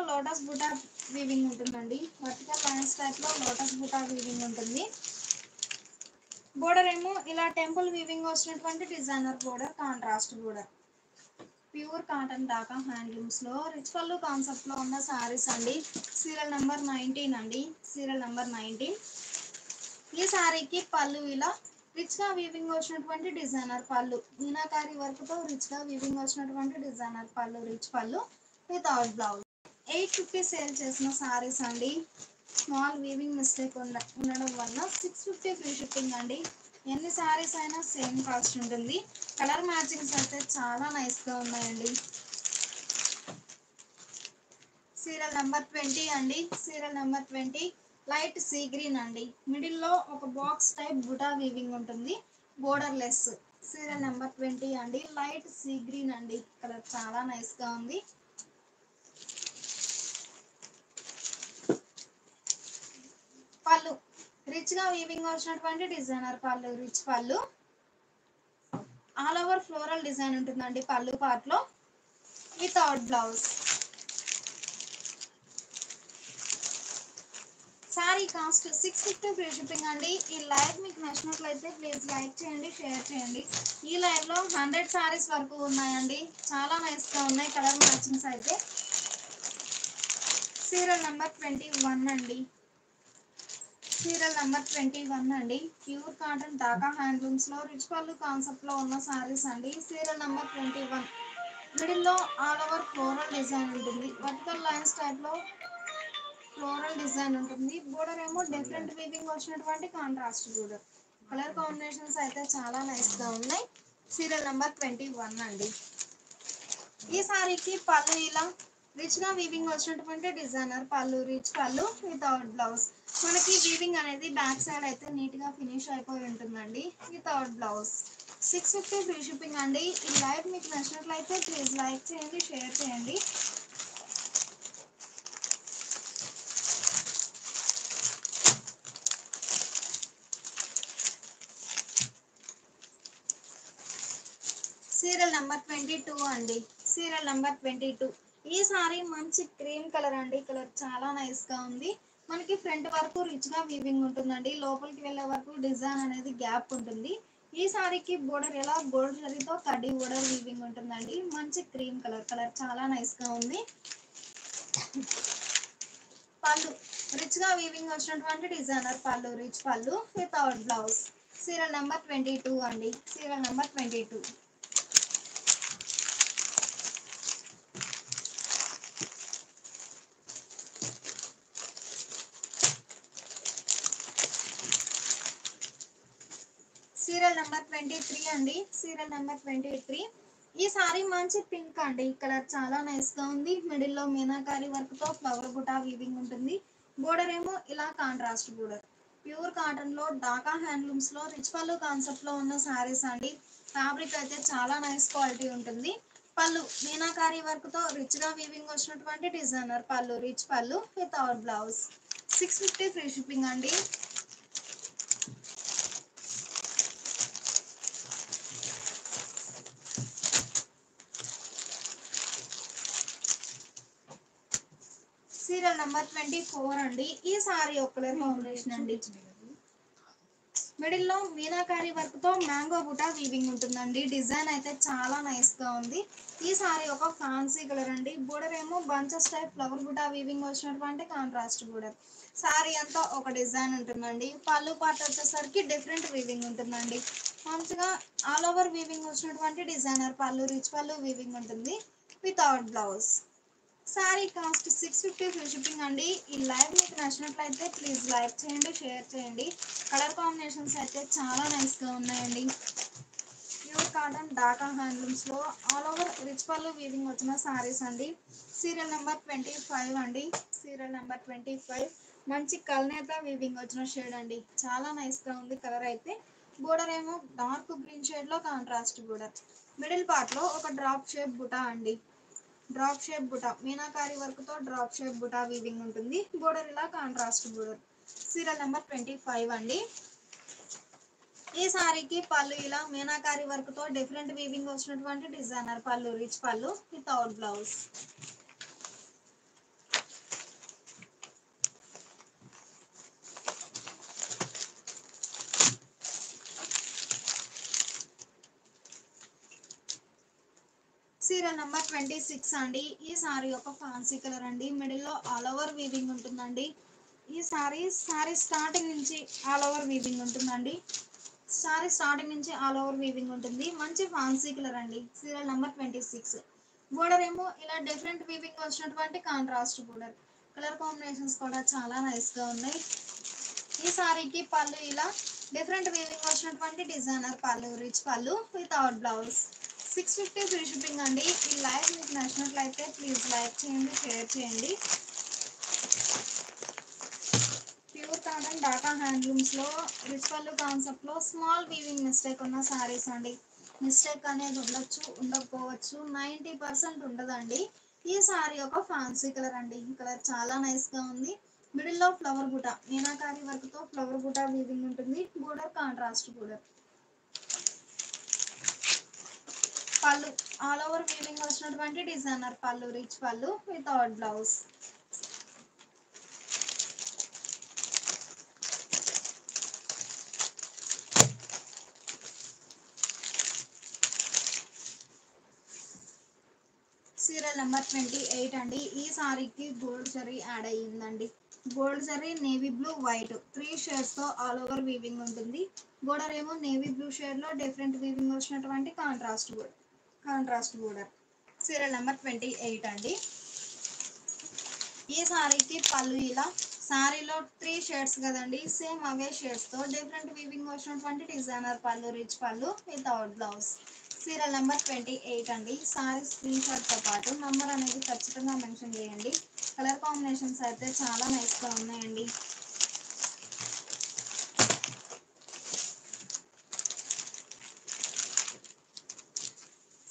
లోటస్ బుటా వీవింగ్ ఉంటుందండి. వర్టికల్ లైన్స్ టైప్ లో లోటస్ బుటా వీవింగ్ ఉంటుంది. బోర్డర్ ఏమో ఇలా టెంపుల్ వీవింగ్ వచ్చినటువంటి designer border, contrast border. Pure cotton Dhaka handlooms లో రిచ్ పళ్ళు కాన్సెప్ట్ లో ఉన్న సారీస్ అండి. సీరియల్ నెంబర్ 19 అండి. సీరియల్ నెంబర్ 19 ఈ సారీకి పళ్ళు ఇలా రిచ్ గా వీవింగ్ వచ్చినటువంటి డిజైనర్ పళ్ళు. మీనాకారి వర్క్ తో రిచ్ గా వీవింగ్ వచ్చినటువంటి డిజైనర్ పళ్ళు, రిచ్ పళ్ళు వితౌట్ బ్లౌజ్. 850 సేల్ చేసిన సారీస్ అండి. స్మాల్ వీవింగ్ మిస్టేక్ ఉండడం వల్ల 650 ఫ్రీ షిప్పింగ్ అండి. ఎన్ని సారీస్ అయినా సేమ్ కాస్ట్ ఉంటుంది. కలర్ మ్యాచింగ్స్ అయితే చాలా నైస్ గా ఉన్నాయండి. సీరియల్ నెంబర్ 20 అండి. Serial number 20 light sea green అండి. మిడిల్లో ఒక బాక్స్ టైప్ బుటా వీవింగ్ ఉంటుంది, బోర్డర్ లెస్. సీరియల్ నెంబర్ 20 అండి. లైట్ సీ గ్రీన్ అండి, కలర్ చాలా నైస్ గా ఉంది. పళ్ళు రిచ్ గా వీవింగ్ వచ్చినటువంటి డిజైనర్ పళ్ళు, రిచ్ పళ్ళు. ఆల్ ఓవర్ ఫ్లోరల్ డిజైన్ ఉంటుందండి పళ్ళు పార్ట్ లో, without blouse. Sari cost 650 free shipping అండి. ఈ లైవ్ మీకు నచ్చినట్లయితే ప్లీజ్ లైక్ చేయండి, షేర్ చేయండి. ఈ లైవ్ లో 100 సారీస్ వరకు ఉన్నాయండి, చాలా నైస్ గా ఉన్నాయి కలర్ మ్యాచింగ్స్ అయితే. సీరియల్ నెంబర్ 21 అండి. సీరియల్ నెంబర్ 21 అండి. ప్యూర్ కాటన్ ఢాకా హ్యాండ్లూమ్స్ లో రిచ్ పళ్ళు కాన్సెప్ట్ లో ఉన్న సారీస్ అండి. Serial number 21. మిడిల్ లో ఆల్ ఓవర్ ఫ్లోరల్ డిజైన్ ఉంటుంది, వర్టికల్ లైన్స్ టైప్ లో ఫ్లోరల్ డిజైన్ ఉంటుంది. బోర్డర్ ఏమో డిఫరెంట్ వీవింగ్ వచ్చినటువంటి కాంట్రాస్ట్ బోర్డర్. కలర్ కాంబినేషన్స్ అయితే చాలా నైస్ గా ఉన్నాయి. సీరియల్ నెంబర్ 21 అండి. ఈ సారీకి పళ్ళు ఇలా రిచ్ గా వీవింగ్ వచ్చినటువంటి డిజైనర్ పళ్ళు, రిచ్ పళ్ళు వితౌట్ బ్లౌజ్. మనకి వీవింగ్ అనేది బ్యాక్ సైడ్ అయితే నీట్ గా ఫినిష్ అయిపోయి ఉంటుందండి, వితౌట్ బ్లౌజ్. 650 ఫ్రీ షిప్పింగ్ అండి. ఈ లైవ్ మీకు నచ్చినట్లయితే ప్లీజ్ లైక్ చేయండి, షేర్ చేయండి. సీరియల్ నెంబర్ 22 అండి. Serial number 22. ఈ సారీ మంచి క్రీమ్ కలర్ అండి, కలర్ చాలా నైస్ గా ఉంది. మనకి ఫ్రంట్ వరకు రిచ్ గా వీవింగ్ ఉంటుందండి, లోపలికి వెళ్ళే వరకు డిజైన్ అనేది గ్యాప్ ఉంటుంది. ఈ సారీకి బోర్డర్ ఎలా గోల్డ్ జరీతో కడ్డీ బోర్డర్ వీవింగ్ ఉంటుందండి. మంచి క్రీమ్ కలర్, కలర్ చాలా నైస్ గా ఉంది. పళ్ళు రిచ్ గా వీవింగ్ వచ్చినటువంటి డిజైనర్ పళ్ళు, రిచ్ పళ్ళు వితౌట్ బ్లౌజ్. సీరియల్ నెంబర్ 22 అండి. Serial number 22. సీరియల్ నెంబర్ 23 అండి. Serial number 23. ఈ సారీ మంచి పింక్ అండి, కలర్ చాలా నైస్ గా ఉంది. మిడిల్ లో మీనాకారి వర్క్ తో ఫ్లవర్ బుటా వీవింగ్ ఉంటుంది. బోర్డర్ ఏమో ఇలా కాంట్రాస్ట్ బోర్డర్. ప్యూర్ కాటన్ లో ఢాకా హ్యాండ్లూమ్స్ లో రిచ్ పళ్ళు కాన్సెప్ట్ లో ఉన్న సారీస్ అండి. ఫ్యాబ్రిక్ అయితే చాలా నైస్ క్వాలిటీ ఉంటుంది. పళ్ళు మీనాకారి వర్క్ తో రిచ్ గా వీవింగ్ వచ్చినటువంటి డిజైనర్ పళ్ళు, రిచ్ పళ్ళు వితౌట్ బ్లౌజ్. 650 ఫ్రీ షిప్పింగ్ అండి. సీరియల్ నెంబర్ 24 అండి. ఈ సారీ ఒక కలర్ కాంబినేషన్ అండి. మిడిల్ లో మీనాకారి వర్క్ తో మ్యాంగో బుటా వీవింగ్ ఉంటుందండి. డిజైన్ అయితే చాలా నైస్ గా ఉంది. ఈ సారీ ఒక ఫ్యాన్సీ కలర్ అండి. బోర్డర్ ఏమో బంచెస్ టైప్ ఫ్లవర్ బుటా వీవింగ్ వచ్చినటువంటి కాంట్రాస్ట్ బోర్డర్. సారీ అంతా ఒక డిజైన్ ఉంటుందండి. పళ్ళు పార్ట్ వచ్చేసరికి డిఫరెంట్ వీవింగ్ ఉంటుందండి. మంచిగా ఆల్ ఓవర్ వీవింగ్ వచ్చినటువంటి డిజైనర్ పళ్ళు, రిచ్ పళ్ళు వీవింగ్ ఉంటుంది, without blouse. Sari cost 650 free shipping అండి. ఈ లైవ్ మీకు నచ్చినట్లయితే ప్లీజ్ లైక్ చేయండి, షేర్ చేయండి. కలర్ కాంబినేషన్స్ అయితే చాలా నైస్ గా ఉన్నాయండి. ప్యూర్ కాటన్ ఢాకా హ్యాండ్లూమ్స్ లో ఆల్ ఓవర్ రిచ్ పళ్ళు వీవింగ్ వచ్చిన సారీస్ అండి. సీరియల్ నెంబర్ 25 అండి. Serial number 25. మంచి కల్నేత వీవింగ్ వచ్చిన షేడ్ అండి, చాలా నైస్ గా ఉంది కలర్ అయితే. బోర్డర్ ఏమో డార్క్ గ్రీన్ షేడ్ లో కాంట్రాస్ట్ బోర్డర్. మిడిల్ పార్ట్ లో ఒక డ్రాప్ షేప్ బుటా అండి, డ్రాప్ షేప్ బుటా మీనాకారి వర్క్ తో డ్రాప్ షేప్ బుటా వీవింగ్ ఉంటుంది. బోర్డర్ ఇలా కాంట్రాస్ట్ బోర్డర్. సీరియల్ నెంబర్ 25 అండి. ఈ సారీకి పళ్ళు ఇలా మీనాకారి వర్క్ తో డిఫరెంట్ వీవింగ్ వచ్చినటువంటి డిజైనర్ పళ్ళు, రిచ్ పళ్ళు వితౌట్ బ్లౌజ్. సీరియల్ నెంబర్ 26 అండి. ఈ సారీ ఒక ఫ్యాన్సీ కలర్ అండి. మిడిల్ లో ఆల్ ఓవర్ వీవింగ్ ఉంటుందండి. ఈ సారీ స్టార్టింగ్ నుంచి ఆల్ ఓవర్ వీవింగ్ ఉంటుందండి. సారీ స్టార్టింగ్ నుంచి ఆల్ ఓవర్ వీవింగ్ ఉంటుంది. మంచి ఫ్యాన్సీ కలర్ అండి. Serial number 26. బోర్డర్ ఏమో ఇలా డిఫరెంట్ వీవింగ్ వచ్చినటువంటి కాంట్రాస్ట్ బోర్డర్. కలర్ కాంబినేషన్స్ కూడా చాలా నైస్ గా ఉన్నాయి. ఈ సారీకి పళ్ళు ఇలా డిఫరెంట్ వీవింగ్ వచ్చినటువంటి డిజైనర్ పళ్ళు, రిచ్ పళ్ళు వితౌట్ బ్లౌజ్. 650 ఫ్రీ షిప్పింగ్ అండి. ఈ లైవ్ మీకు నచ్చినట్లయితే ప్లీజ్ లైక్ చేయండి, షేర్ చేయండి. కాటన్ ఢాకా హ్యాండ్లూమ్స్ లో రిచ్ పళ్ళు కాన్సెప్ట్ లో స్మాల్ వీవింగ్ మిస్టేక్ ఉన్న సారీస్ అండి. మిస్టేక్ అనేది ఉండొచ్చు, ఉండకపోవచ్చు, 90% ఉండదండి. ఈ సారీ ఒక ఫ్యాన్సీ కలర్ అండి. ఈ కలర్ చాలా నైస్ గా ఉంది. మిడిల్ లో ఫ్లవర్ బుట్ట, మీనాకారి వర్క్ తో ఫ్లవర్ బుట్ట వీవింగ్ ఉంటుంది. Border contrast border. పళ్ళు ఆల్ ఓవర్ వీవింగ్ వచ్చినటువంటి డిజైనర్ పళ్ళు, రిచ్ పళ్ళు వితౌట్ బ్లౌజ్. సీరియల్ నెంబర్ 28 అండి. ఈ సారీకి గోల్డ్ జరీ యాడ్ అయ్యిందండి. Gold zari navy blue white 3 shades తో ఆల్ ఓవర్ వీవింగ్ ఉంటుంది. బోర్డర్ ఏమో నేవీ బ్లూ షేడ్ లో డిఫరెంట్ వీవింగ్ వచ్చినటువంటి కాంట్రాస్ట్ బోర్డర్. సీరియల్ నెంబర్ 28 అండి. ఈ సారీకి పళ్ళు ఇలా సారీలో 3 షేడ్స్ కదండి, సేమ్ అవే షేడ్స్ తో డిఫరెంట్ వీవింగ్ వచ్చినటువంటి డిజైనర్ పళ్ళు, రిచ్ పళ్ళు వితౌట్ బ్లౌజ్. సీరియల్ నెంబర్ 28 అండి. సారీ స్క్రీన్ షాట్ తో పాటు నంబర్ అనేది ఖచ్చితంగా మెన్షన్ చేయండి. కలర్ కాంబినేషన్స్ అయితే చాలా నైస్ గా ఉన్నాయండి.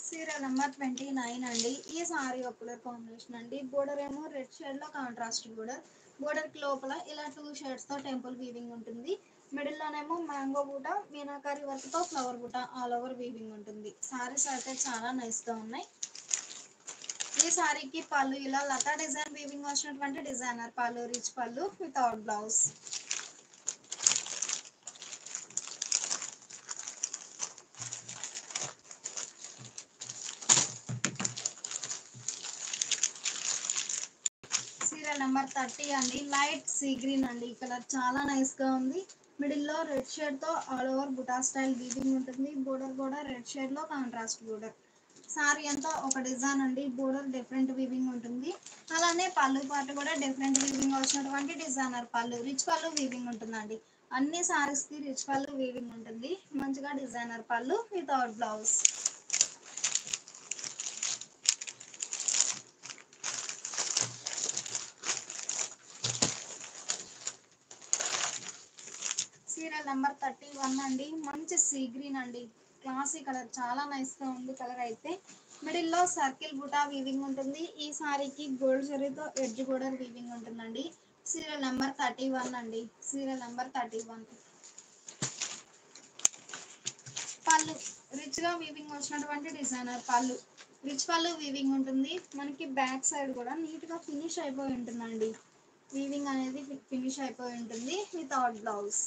సీరియల్ నెంబర్ 29 అండి. ఈ సారీ ఒక కలర్ కాంబినేషన్ అండి. బోర్డర్ ఏమో రెడ్ షేడ్ లో కాంట్రాస్ట్ బోర్డర్. బోర్డర్ కి లోపల ఇలా 2 షేడ్స్ తో టెంపుల్ వీవింగ్ ఉంటుంది. మిడిల్ లోనేమో మ్యాంగో బూట, మీనాకారి వర్క్ తో ఫ్లవర్ బూట ఆల్ ఓవర్ వీవింగ్ ఉంటుంది. సారీస్ అయితే చాలా నైస్ గా ఉన్నాయి. ఈ సారీకి పళ్ళు ఇలా లతా డిజైన్ వీవింగ్ వచ్చినటువంటి డిజైనర్ పళ్ళు, రిచ్ పళ్ళు వితౌట్ బ్లౌజ్. సీరియల్ నెంబర్ 30 అండి. లైట్ సీ గ్రీన్ అండి. ఈ కలర్ చాలా నైస్ గా ఉంది. మిడిల్ లో రెడ్ షేడ్ తో ఆల్ ఓవర్ బుటా స్టైల్ వీవింగ్ ఉంటుంది. బోర్డర్ కూడా రెడ్ షేడ్ లో కాంట్రాస్ట్ బోర్డర్. సారీ అంతా ఒక డిజైన్ అండి. బోర్డర్ డిఫరెంట్ వీవింగ్ ఉంటుంది. అలానే పళ్ళు పాటు కూడా డిఫరెంట్ వీవింగ్ వచ్చినటువంటి డిజైనర్ పళ్ళు, రిచ్ పళ్ళు వీవింగ్ ఉంటుందండి. అన్ని సారీస్ కి రిచ్ పళ్ళు వీవింగ్ ఉంటుంది. మంచిగా డిజైనర్ పళ్ళు వితౌట్ బ్లౌజ్. సీరియల్ నెంబర్ 31 అండి. మంచి సీ గ్రీన్ అండి. క్లాసీ కలర్ చాలా నైస్ గా ఉంది. కలర్ అయితే మిడిల్ లో సర్కిల్ బుటా వీవింగ్ ఉంటుంది. ఈ సారీకి గోల్డ్ జరీతో ఎడ్జ్ బోర్డర్ వీవింగ్ ఉంటుందండి. సీరియల్ నెంబర్ 31 అండి. Serial number 31. పళ్ళు రిచ్ గా వీవింగ్ వచ్చినటువంటి డిజైనర్ పళ్ళు, రిచ్ పళ్ళు వీవింగ్ ఉంటుంది. మనకి బ్యాక్ సైడ్ కూడా నీట్ గా ఫినిష్ అయిపోయి ఉంటుందండి. వీవింగ్ అనేది ఫినిష్ అయిపోయి ఉంటుంది వితౌట్ బ్లౌజ్.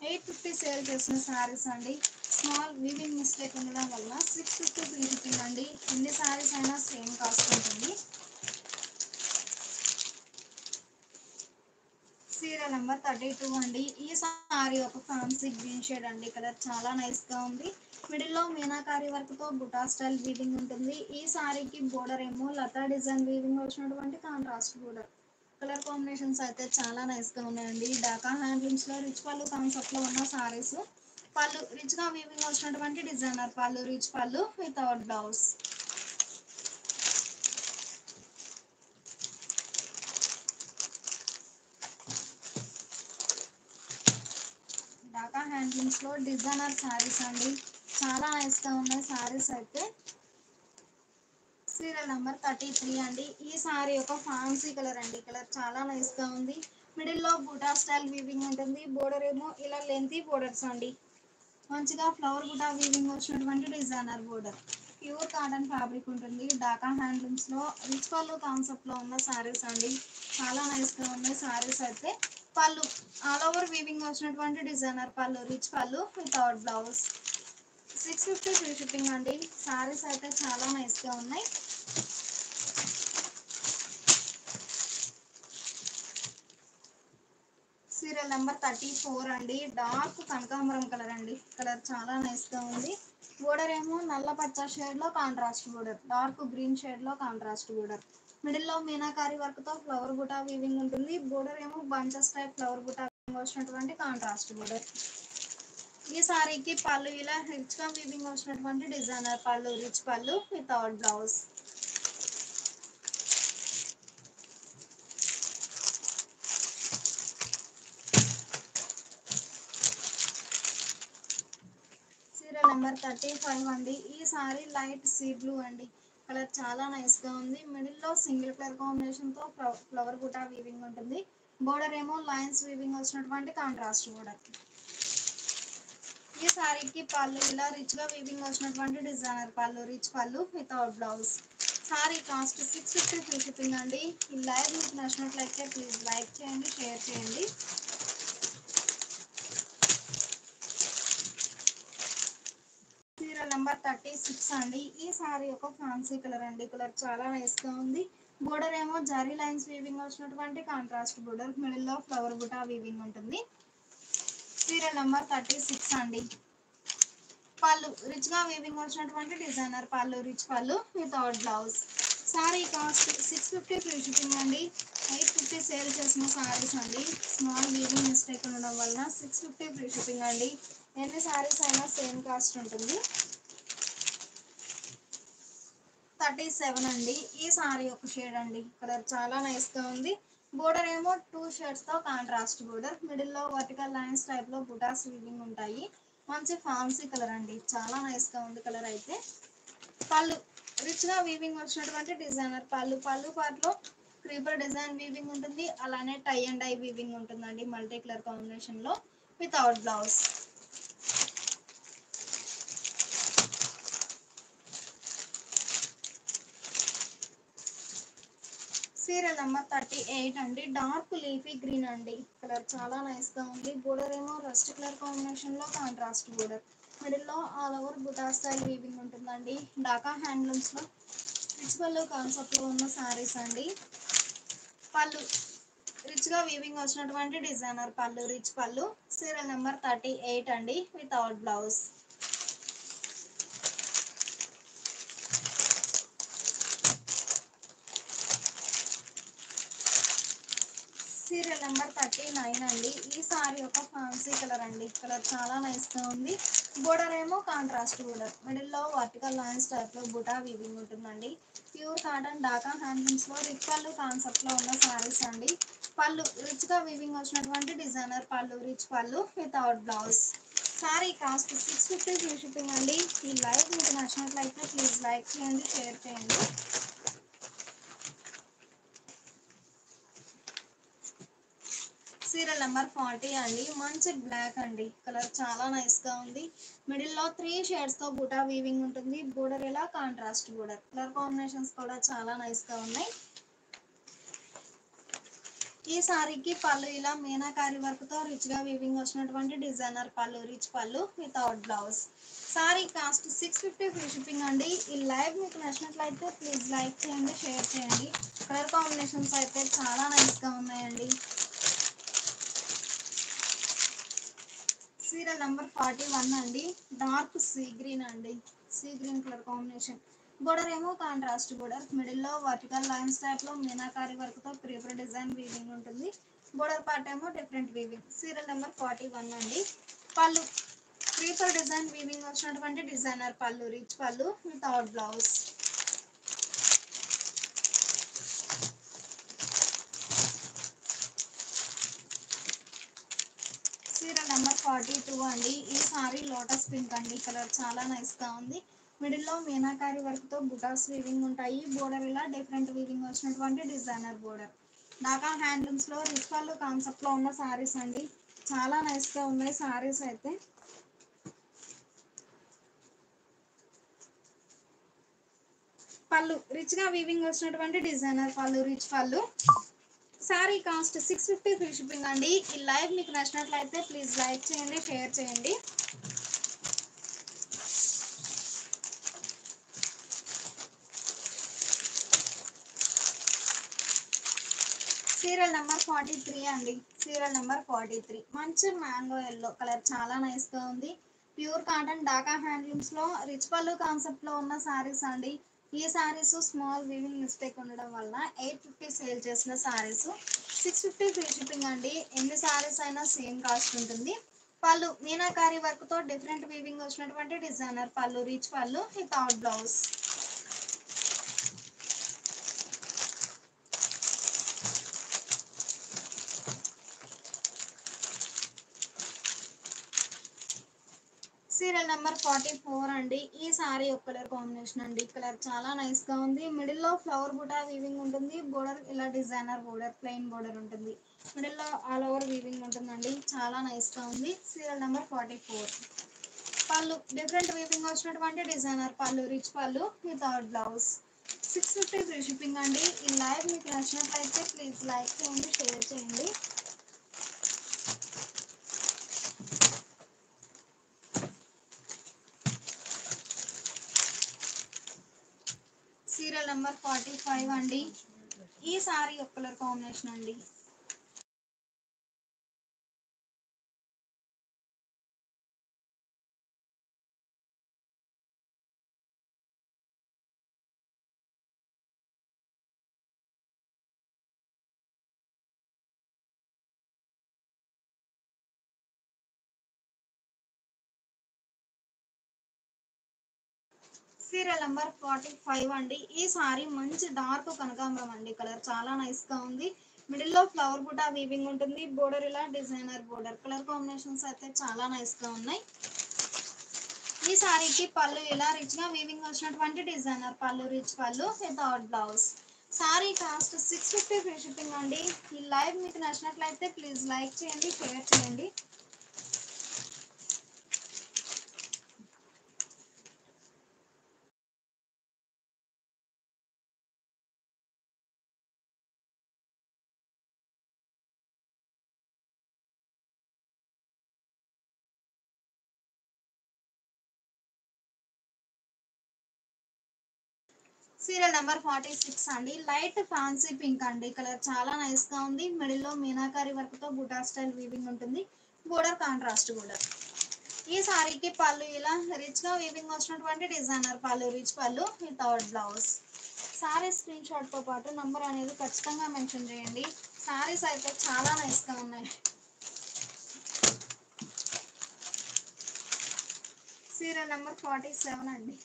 850 సేల్ చేసిన సారీస్ అండి. స్మాల్ వీవింగ్ మిస్టేక్ ఉండడం వల్ల 650 ఫ్రీ షిప్పింగ్ అండి. ఎన్ని సారీస్ అయినా సేమ్ కాస్ట్ ఉంటుంది. సీరియల్ నెంబర్ 32 అండి. ఈ సారీ ఒక ఫ్యాన్సీ గ్రీన్ షేడ్ అండి. కలర్ చాలా నైస్ గా ఉంది. మిడిల్ లో మీనాకారి వర్క్ తో బుటా స్టైల్ వీవింగ్ ఉంటుంది. ఈ సారీకి బోర్డర్ ఏమో లతా డిజైన్ వీవింగ్ వచ్చినటువంటి కాంట్రాస్ట్ బోర్డర్. కలర్ కాంబినేషన్స్ అయితే చాలా నైస్ గా ఉన్నాయండి. ఢాకా హ్యాండ్లూమ్స్ లో రిచ్ పళ్ళు కాన్సెప్ట్ లో ఉన్న సారీస్. పళ్ళు రిచ్ గా వీవింగ్ వచ్చినటువంటి డిజైనర్ పళ్ళు, రిచ్ పళ్ళు వితౌట్ బ్లౌజ్. ఢాకా హ్యాండ్లూమ్స్ లో డిజైనర్ సారీస్ అండి. చాలా నైస్ గా ఉన్నాయి సారీస్ అయితే. సీరియల్ నెంబర్ 33 అండి. ఈ సారీ ఒక ఫ్యాన్సీ కలర్ అండి. కలర్ చాలా నైస్ గా ఉంది. మిడిల్ లో బూటా స్టైల్ వీవింగ్ ఉంటుంది. బోర్డర్ ఏమో ఇలా లెంతీ బోర్డర్స్ అండి. మంచిగా ఫ్లవర్ బూటా వీవింగ్ వచ్చినటువంటి designer border. Pure cotton fabric ఉంటుంది. ఢాకా హ్యాండ్లూమ్స్ లో రిచ్ పళ్ళు కాన్సెప్ట్ లో ఉన్న సారీస్ అండి. చాలా నైస్ గా ఉన్నాయి సారీస్ అయితే. పళ్ళు ఆల్ ఓవర్ వీవింగ్ వచ్చినటువంటి డిజైనర్ పళ్ళు, రిచ్ పళ్ళు వితౌట్ బ్లౌజ్. 650 ఫ్రీ షిప్పింగ్ అండి. సారీస్ అయితే చాలా నైస్ గా ఉన్నాయి. సీరియల్ నెంబర్ 34 అండి. డార్క్ కనకాంబరం కలర్ అండి. కలర్ చాలా నైస్ గా ఉంది. బోర్డర్ ఏమో నల్ల పచ్చ షేడ్ లో contrast border, dark green shade లో కాంట్రాస్ట్ బోర్డర్. మిడిల్ లో మీనాకారి వర్క్ తో ఫ్లవర్ బుటా వీవింగ్ ఉంటుంది. బోర్డర్ ఏమో బంచెస్ టైప్ ఫ్లవర్ బుటా వచ్చినటువంటి కాంట్రాస్ట్ బోర్డర్. ఈ సారీకి పళ్ళు ఇలా రిచ్ గా వీవింగ్ వచ్చినటువంటి డిజైనర్ పళ్ళు, రిచ్ పళ్ళు వితౌట్ బ్లౌజ్. సీరియల్ నెంబర్ 35 అండి. ఈ సారీ లైట్ సీ బ్లూ అండి. కలర్ చాలా నైస్ గా ఉంది. మిడిల్ లో సింగిల్ కలర్ కాంబినేషన్ తో ఫ్లవర్ బుటా వీవింగ్ ఉంటుంది. బోర్డర్ ఏమో లైన్స్ వీవింగ్ వచ్చినటువంటి కాంట్రాస్ట్ బోర్డర్. ఈ సారీకి పళ్ళు ఇలా రిచ్ గా వీవింగ్ వచ్చినటువంటి డిజైనర్ పళ్ళు, రిచ్ పళ్ళు without blouse. Sari cost 650 free shipping అండి. ఈ లైవ్ మీకు నచ్చినట్లయితే ప్లీజ్ లైక్ చేయండి, షేర్ చేయండి. సీరియల్ నెంబర్ 36 అండి. ఈ సారీ ఒక ఫ్యాన్సీ కలర్ అండి. కలర్ చాలా నైస్ గా ఉంది. బోర్డర్ ఏమో జరీ లైన్స్ వీవింగ్ వచ్చినటువంటి కాంట్రాస్ట్ బోర్డర్. మిడిల్ లో ఫ్లవర్ బుటా వీవింగ్ ఉంటుంది. సీరియల్ నెంబర్ 36 అండి. పళ్ళు రిచ్ గా వీవింగ్ వచ్చినటువంటి డిజైనర్ పళ్ళు, రిచ్ పళ్ళు without blouse. Sari cost 650 free shipping అండి. 850 సేల్ చేసిన సారీస్ అండి. స్మాల్ వీవింగ్ మిస్టేక్ ఉండడం వలన 650 ఫ్రీ షిప్పింగ్ అండి. ఎన్ని సారీస్ అయినా సేమ్ కాస్ట్ ఉంటుంది. 37 అండి. ఈ సారీ ఒక షేడ్ అండి. కలర్ చాలా నైస్ గా ఉంది. బోర్డర్ ఏమో 2 షేడ్స్ తో కాంట్రాస్ట్ బోర్డర్. మిడిల్ లో వర్టికల్ లైన్స్ టైప్ లో బుటాస్ వీవింగ్ ఉంటాయి. మంచి ఫ్యాన్సీ కలర్ అండి. చాలా నైస్ గా ఉంది కలర్ అయితే. పళ్ళు రిచ్ గా వీవింగ్ వచ్చినటువంటి డిజైనర్ పళ్ళు. పళ్ళు పార్ట్ లో క్రీపర్ డిజైన్ వీవింగ్ ఉంటుంది. అలానే టై అండ్ డై వీవింగ్ ఉంటుందండి మల్టీ కలర్ కాంబినేషన్ లో వితౌట్ బ్లౌజ్. సీరియల్ నెంబర్ 38 అండి. డార్క్ లీఫీ గ్రీన్ అండి. కలర్ చాలా నైస్ గా ఉంది. బోర్డర్ ఏమో రస్ట్ కలర్ కాంబినేషన్ లో కాంట్రాస్ట్ బోర్డర్. మిడిల్ లో ఆల్ ఓవర్ బుటా స్టైల్ వీవింగ్ ఉంటుందండి. డాకా హ్యాండ్లూమ్స్ లో రిచ్ పళ్ళు కాన్సెప్ట్ లో ఉన్న సారీస్ అండి. పళ్ళు రిచ్ గా వీవింగ్ వచ్చినటువంటి డిజైనర్ పళ్ళు, రిచ్ పళ్ళు. సీరియల్ నెంబర్ 38 అండి వితౌట్ బ్లౌజ్. సీరియల్ నెంబర్ 39 అండి. ఈ సారీ ఒక ఫ్యాన్సీ కలర్ అండి. కలర్ చాలా నైస్ గా ఉంది. బోర్డర్ ఏమో కాంట్రాస్ట్ బోర్డర్. మిడిల్ లో వర్టికల్ లైన్స్ టైప్ లో బుటా వీవింగ్ ఉంటుందండి. ప్యూర్ కాటన్ డాకా హ్యాండ్లూమ్స్ లో రిచ్ పళ్ళు కాన్సెప్ట్ లో ఉన్న సారీస్ అండి. పళ్ళు రిచ్ గా వీవింగ్ వచ్చినటువంటి డిజైనర్ పళ్ళు, రిచ్ పళ్ళు without blouse. Sari cost 650 free shipping అండి. ఈ లైవ్ మీకు నచ్చినట్లయితే ప్లీజ్ లైక్ చేయండి, షేర్ చేయండి. సీరియల్ నెంబర్ 40 అండి. మంచి బ్లాక్ అండి. కలర్ చాలా నైస్ గా ఉంది. మిడిల్ లో 3 షేడ్స్ తో బుటా వీవింగ్ ఉంటుంది. బోర్డర్ ఇలా కాంట్రాస్ట్ బోర్డర్. కలర్ కాంబినేషన్స్ కూడా చాలా నైస్ గా ఉన్నాయి. ఈ సారీకి పళ్ళు ఇలా మీనాకారి వర్క్ తో రిచ్ గా వీవింగ్ వచ్చినటువంటి డిజైనర్ పళ్ళు, రిచ్ పళ్ళు without blouse. Sari cost 650 free shipping అండి. ఈ లైవ్ మీకు నచ్చినట్లయితే ప్లీజ్ లైక్ చేయండి, షేర్ చేయండి. కలర్ కాంబినేషన్స్ అయితే చాలా నైస్ గా ఉన్నాయండి. సీరియల్ నెంబర్ 41 అండి. డార్క్ సీ గ్రీన్ అండి. Sea green colour combination. Border ఏమో కాంట్రాస్ట్ బోర్డర్. మిడిల్ లో వర్టికల్ లైన్స్ టైప్ లో మీనాకారి వర్క్ తో క్రీపర్ డిజైన్ వీవింగ్ ఉంటుంది. బోర్డర్ పార్ట్ ఏమో డిఫరెంట్ వీవింగ్. సీరియల్ నెంబర్ 41 అండి. పళ్ళు క్రీపర్ డిజైన్ వీవింగ్ వచ్చినటువంటి డిజైనర్ పళ్ళు, రిచ్ పళ్ళు వితౌట్ బ్లౌజ్. సీరియల్ నెంబర్ 42 అండి. ఈ సారీ లోటస్ పింక్ అండి. కలర్ చాలా నైస్ గా ఉంది. మిడిల్ లో మీనాకారి వర్క్ తో బుటాస్ వీవింగ్ ఉంటాయి. బోర్డర్ ఇలా డిఫరెంట్ వీవింగ్ వచ్చినటువంటి డిజైనర్ బోర్డర్. డాకా హ్యాండ్లూమ్స్ లో రిచ్ పళ్ళు కాన్సెప్ట్ లో ఉన్న సారీస్ అండి. చాలా నైస్ గా ఉన్నాయి సారీస్ అయితే. పళ్ళు రిచ్ గా వీవింగ్ వచ్చినటువంటి డిజైనర్ పళ్ళు, రిచ్ పళ్ళు. సారీ కాస్ట్ 650 ఫ్రీ షిప్పింగ్ అండి. ఈ లైవ్ మీకు నచ్చినట్లయితే ప్లీజ్ లైక్ చేయండి, షేర్ చేయండి. సీరియల్ నెంబర్ 43 అండి. సీరియల్ నెంబర్ 43 మంచి మ్యాంగో ఎల్లో కలర్ చాలా నైస్ గా ఉంది. ప్యూర్ కాటన్ డాకా హ్యాండ్లూమ్స్ లో రిచ్ పళ్ళు కాన్సెప్ట్ లో ఉన్న సారీస్ అండి. ఈ సారీస్ స్మాల్ వీవింగ్ మిస్టేక్ ఉండడం వల్ల 850 సేల్ చేసిన సారీస్ 650 ఫ్రీ షిప్పింగ్ అండి. ఎన్ని సారీస్ అయినా సేమ్ కాస్ట్ ఉంటుంది. పళ్ళు మీనాకారి వర్క్ తో డిఫరెంట్ వీవింగ్ వచ్చినటువంటి డిజైనర్ పళ్ళు, రిచ్ పళ్ళు వితౌట్ బ్లౌజ్. సీరియల్ నెంబర్ 44 అండి. ఈ సారీ ఒక కలర్ కాంబినేషన్ అండి. కలర్ చాలా నైస్ గా ఉంది. మిడిల్ లో ఫ్లవర్ బుటా వీవింగ్ ఉంటుంది. బోర్డర్ ఇలా డిజైనర్ బోర్డర్, ప్లెయిన్ బోర్డర్ ఉంటుంది. మిడిల్ లో ఆల్ ఓవర్ వీవింగ్ ఉంటుందండి. చాలా నైస్ గా ఉంది. Serial number 44. పళ్ళు డిఫరెంట్ వీవింగ్ వచ్చినటువంటి డిజైనర్ పళ్ళు, రిచ్ పళ్ళు వితౌట్ బ్లౌజ్. 650 ఫ్రీ షిప్పింగ్ అండి. ఈ లైవ్ మీకు నచ్చినట్లయితే ప్లీజ్ లైక్ చేయండి, షేర్ చేయండి. సీరియల్ నెంబర్ 45 అండి. ఈ సారీ ఒక కలర్ కాంబినేషన్ అండి. సీరియల్ నెంబర్ 45 అండి. ఈ సారీ మంచి డార్క్ కనకాంబరం అండి. కలర్ చాలా నైస్ గా ఉంది. మిడిల్ లో ఫ్లవర్ బుటా వీవింగ్ ఉంటుంది. బోర్డర్ ఇలా డిజైనర్ బోర్డర్. కలర్ కాంబినేషన్స్ అయితే చాలా నైస్ గా ఉన్నాయి. ఈ సారీకి పళ్ళు ఇలా రిచ్ గా వీవింగ్ వచ్చినటువంటి డిజైనర్ పళ్ళు, రిచ్ పళ్ళు without blouse. Sari cost 650 free shipping అండి. ఈ లైవ్ మీకు నచ్చినట్లయితే ప్లీజ్ లైక్ చేయండి, షేర్ చేయండి. సీరియల్ నెంబర్ 46 అండి. లైట్ ఫ్యాన్సీ పింక్ అండి. కలర్ చాలా నైస్ గా ఉంది. మిడిల్ లో మీనాకారి వర్క్ తో బుటా స్టైల్ వీవింగ్ ఉంటుంది. Border contrast border. ఈ సారీకి పళ్ళు ఇలా రిచ్ గా వీవింగ్ వచ్చినటువంటి డిజైనర్ పళ్ళు, రిచ్ పళ్ళు without blouse. Sorry screen shot తో పాటు నంబర్ అనేది ఖచ్చితంగా మెన్షన్ చేయండి. సారీస్ అయితే చాలా నైస్ గా ఉన్నాయి. సీరియల్ నెంబర్ 47 అండి.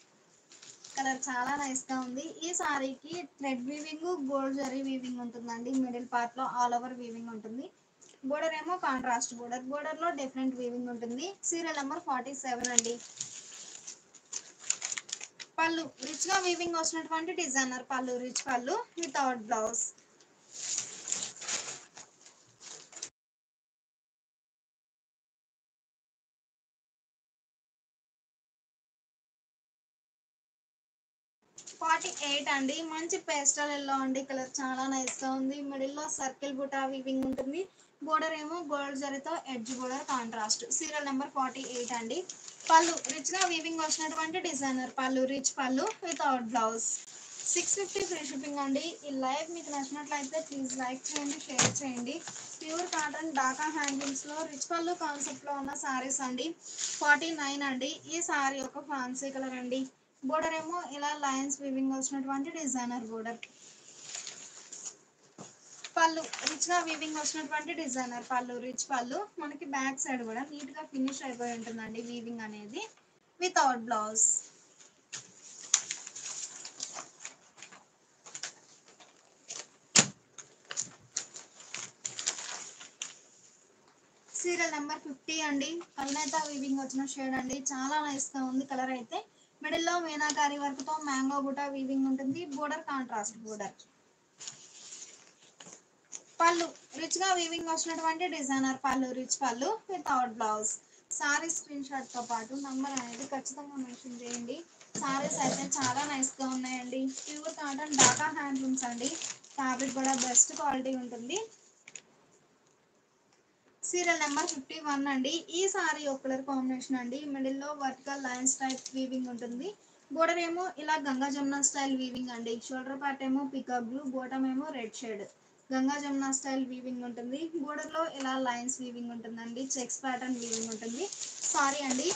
కలర్ చాలా నైస్ గా ఉంది. ఈ సారీకి thread weaving, gold zari weaving ఉంటుందండి. మిడిల్ పార్ట్ లో ఆల్ ఓవర్ వీవింగ్ ఉంటుంది. బోర్డర్ ఏమో కాంట్రాస్ట్ బోర్డర్. బోర్డర్ లో డిఫరెంట్ వీవింగ్ ఉంటుంది. సీరియల్ నెంబర్ 47 అండి. పళ్ళు రిచ్ గా వీవింగ్ వచ్చినటువంటి డిజైనర్ పళ్ళు, రిచ్ పళ్ళు వితౌట్ బ్లౌజ్. ఫార్టీ 48 అండి. మంచి పేస్టల్ ఎల్లో అండి. కలర్ చాలా నైస్ గా ఉంది. మిడిల్ లో సర్కిల్ బుటా వీవింగ్ ఉంటుంది. బోర్డర్ ఏమో గోల్డ్ జరీతో edge border contrast. Serial number 48 అండి. పళ్ళు రిచ్ గా వీవింగ్ వచ్చినటువంటి డిజైనర్ పళ్ళు, రిచ్ పళ్ళు వితౌట్ బ్లౌజ్. 650 ఫ్రీ షిప్పింగ్ అండి. ఈ లైవ్ మీకు నచ్చినట్లయితే ప్లీజ్ లైక్ చేయండి, షేర్ చేయండి. ప్యూర్ కాటన్ ఢాకా హ్యాండ్లూమ్స్ లో రిచ్ పళ్ళు కాన్సెప్ట్ లో ఉన్న సారీస్ అండి. 49 అండి. ఈ సారీ ఒక ఫ్యాన్సీ కలర్ అండి. బోర్డర్ ఏమో ఇలా లైన్స్ వీవింగ్ వచ్చినటువంటి డిజైనర్ బోర్డర్. పళ్ళు రిచ్ గా వీవింగ్ వచ్చినటువంటి డిజైనర్ పళ్ళు, రిచ్ పళ్ళు. మనకి బ్యాక్ సైడ్ కూడా నీట్ గా ఫినిష్ అయిపోయి ఉంటుందండి వీవింగ్ అనేది వితౌట్ బ్లౌజ్. సీరియల్ నెంబర్ 50 అండి. కల్నేత వీవింగ్ వచ్చిన షేడ్ అండి. చాలా నైస్ గా ఉంది కలర్ అయితే. మిడిల్ లో మీనాకారి వర్క్ తో మ్యాంగో బుటా వీవింగ్ ఉంటుంది. Border contrast border. పళ్ళు రిచ్ గా వీవింగ్ వచ్చినటువంటి డిజైనర్ పళ్ళు, రిచ్ పళ్ళు without blouse. Sorry screen shot తో పాటు నంబర్ అనేది ఖచ్చితంగా మెన్షన్ చేయండి. సారీస్ అయితే చాలా నైస్ గా ఉన్నాయండి. ప్యూర్ కాటన్ ఢాకా హ్యాండ్లూమ్స్ అండి. ఫ్యాబ్రిక్ కూడా బెస్ట్ క్వాలిటీ ఉంటుంది. సీరియల్ నెంబర్ 51 అండి. ఈ సారీ ఒక కలర్ కాంబినేషన్ అండి. మిడిల్ లో వర్టికల్ లైన్స్ టైప్ వీవింగ్ ఉంటుంది. బోర్డర్ ఏమో ఇలా గంగా జమున స్టైల్ వీవింగ్ అండి. షోల్డర్ పార్ట్ ఏమో పికాక్ బ్లూ, బాటమ్ ఏమో red shade. Ganga Jamuna style weaving ఉంటుంది. బోర్డర్ లో ఇలా లైన్స్ వీవింగ్ ఉంటుందండి. చెక్స్ ప్యాటర్న్ వీవింగ్ ఉంటుంది. సారీ అండి.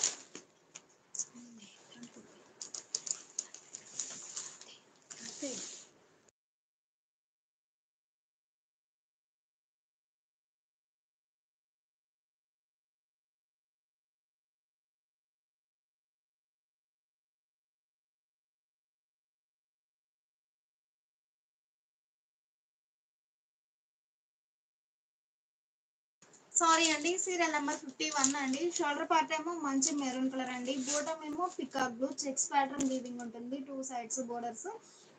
సారీ అండి, సీరియల్ నెంబర్ 51 అండి. షోల్డర్ పార్ట్ ఏమో మంచి మెరూన్ కలర్ అండి. బోటమ్ ఏమో peacock blue checks pattern weaving ఉంటుంది, 2 సైడ్స్ బోర్డర్స్.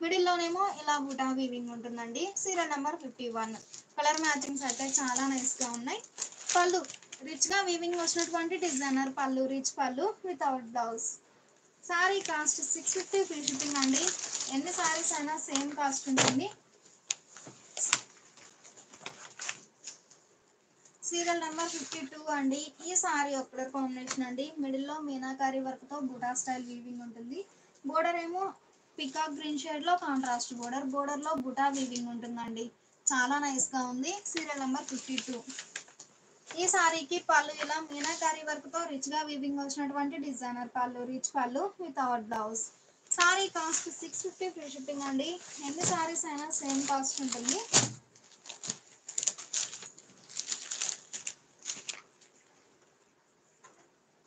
మిడిల్ లోనేమో ఇలా బుటా వీవింగ్ ఉంటుందండి. Serial number 51. కలర్ మ్యాచింగ్స్ అయితే చాలా నైస్ గా ఉన్నాయి. పళ్ళు రిచ్ గా వీవింగ్ వచ్చినటువంటి డిజైనర్ పళ్ళు, రిచ్ పళ్ళు without blouse. Sari cost 650 free shipping అండి. ఎన్ని సారీస్ అయినా సేమ్ కాస్ట్ ఉంటుంది. సీరియల్ నెంబర్ 52 అండి. ఈ సారీ ఒక కలర్ కాంబినేషన్ అండి. మిడిల్ లో మీనాకారి వర్క్ తో బుటా స్టైల్ వీవింగ్ ఉంటుంది. బోర్డర్ ఏమో పికాక్ గ్రీన్ షేడ్ లో కాంట్రాస్ట్ బోర్డర్, బోర్డర్ లో బుటా వీవింగ్ ఉంటుందండి. చాలా నైస్ గా ఉంది. Serial number 52. ఈ సారీకి పళ్ళు ఇలా మీనాకారి వర్క్ తో రిచ్ గా వీవింగ్ వచ్చినటువంటి డిజైనర్ పళ్ళు, రిచ్ పళ్ళు without blouse. Sari cost 650 free shipping అండి. ఎన్ని సారీస్ అయినా సేమ్ కాస్ట్ ఉంటుంది.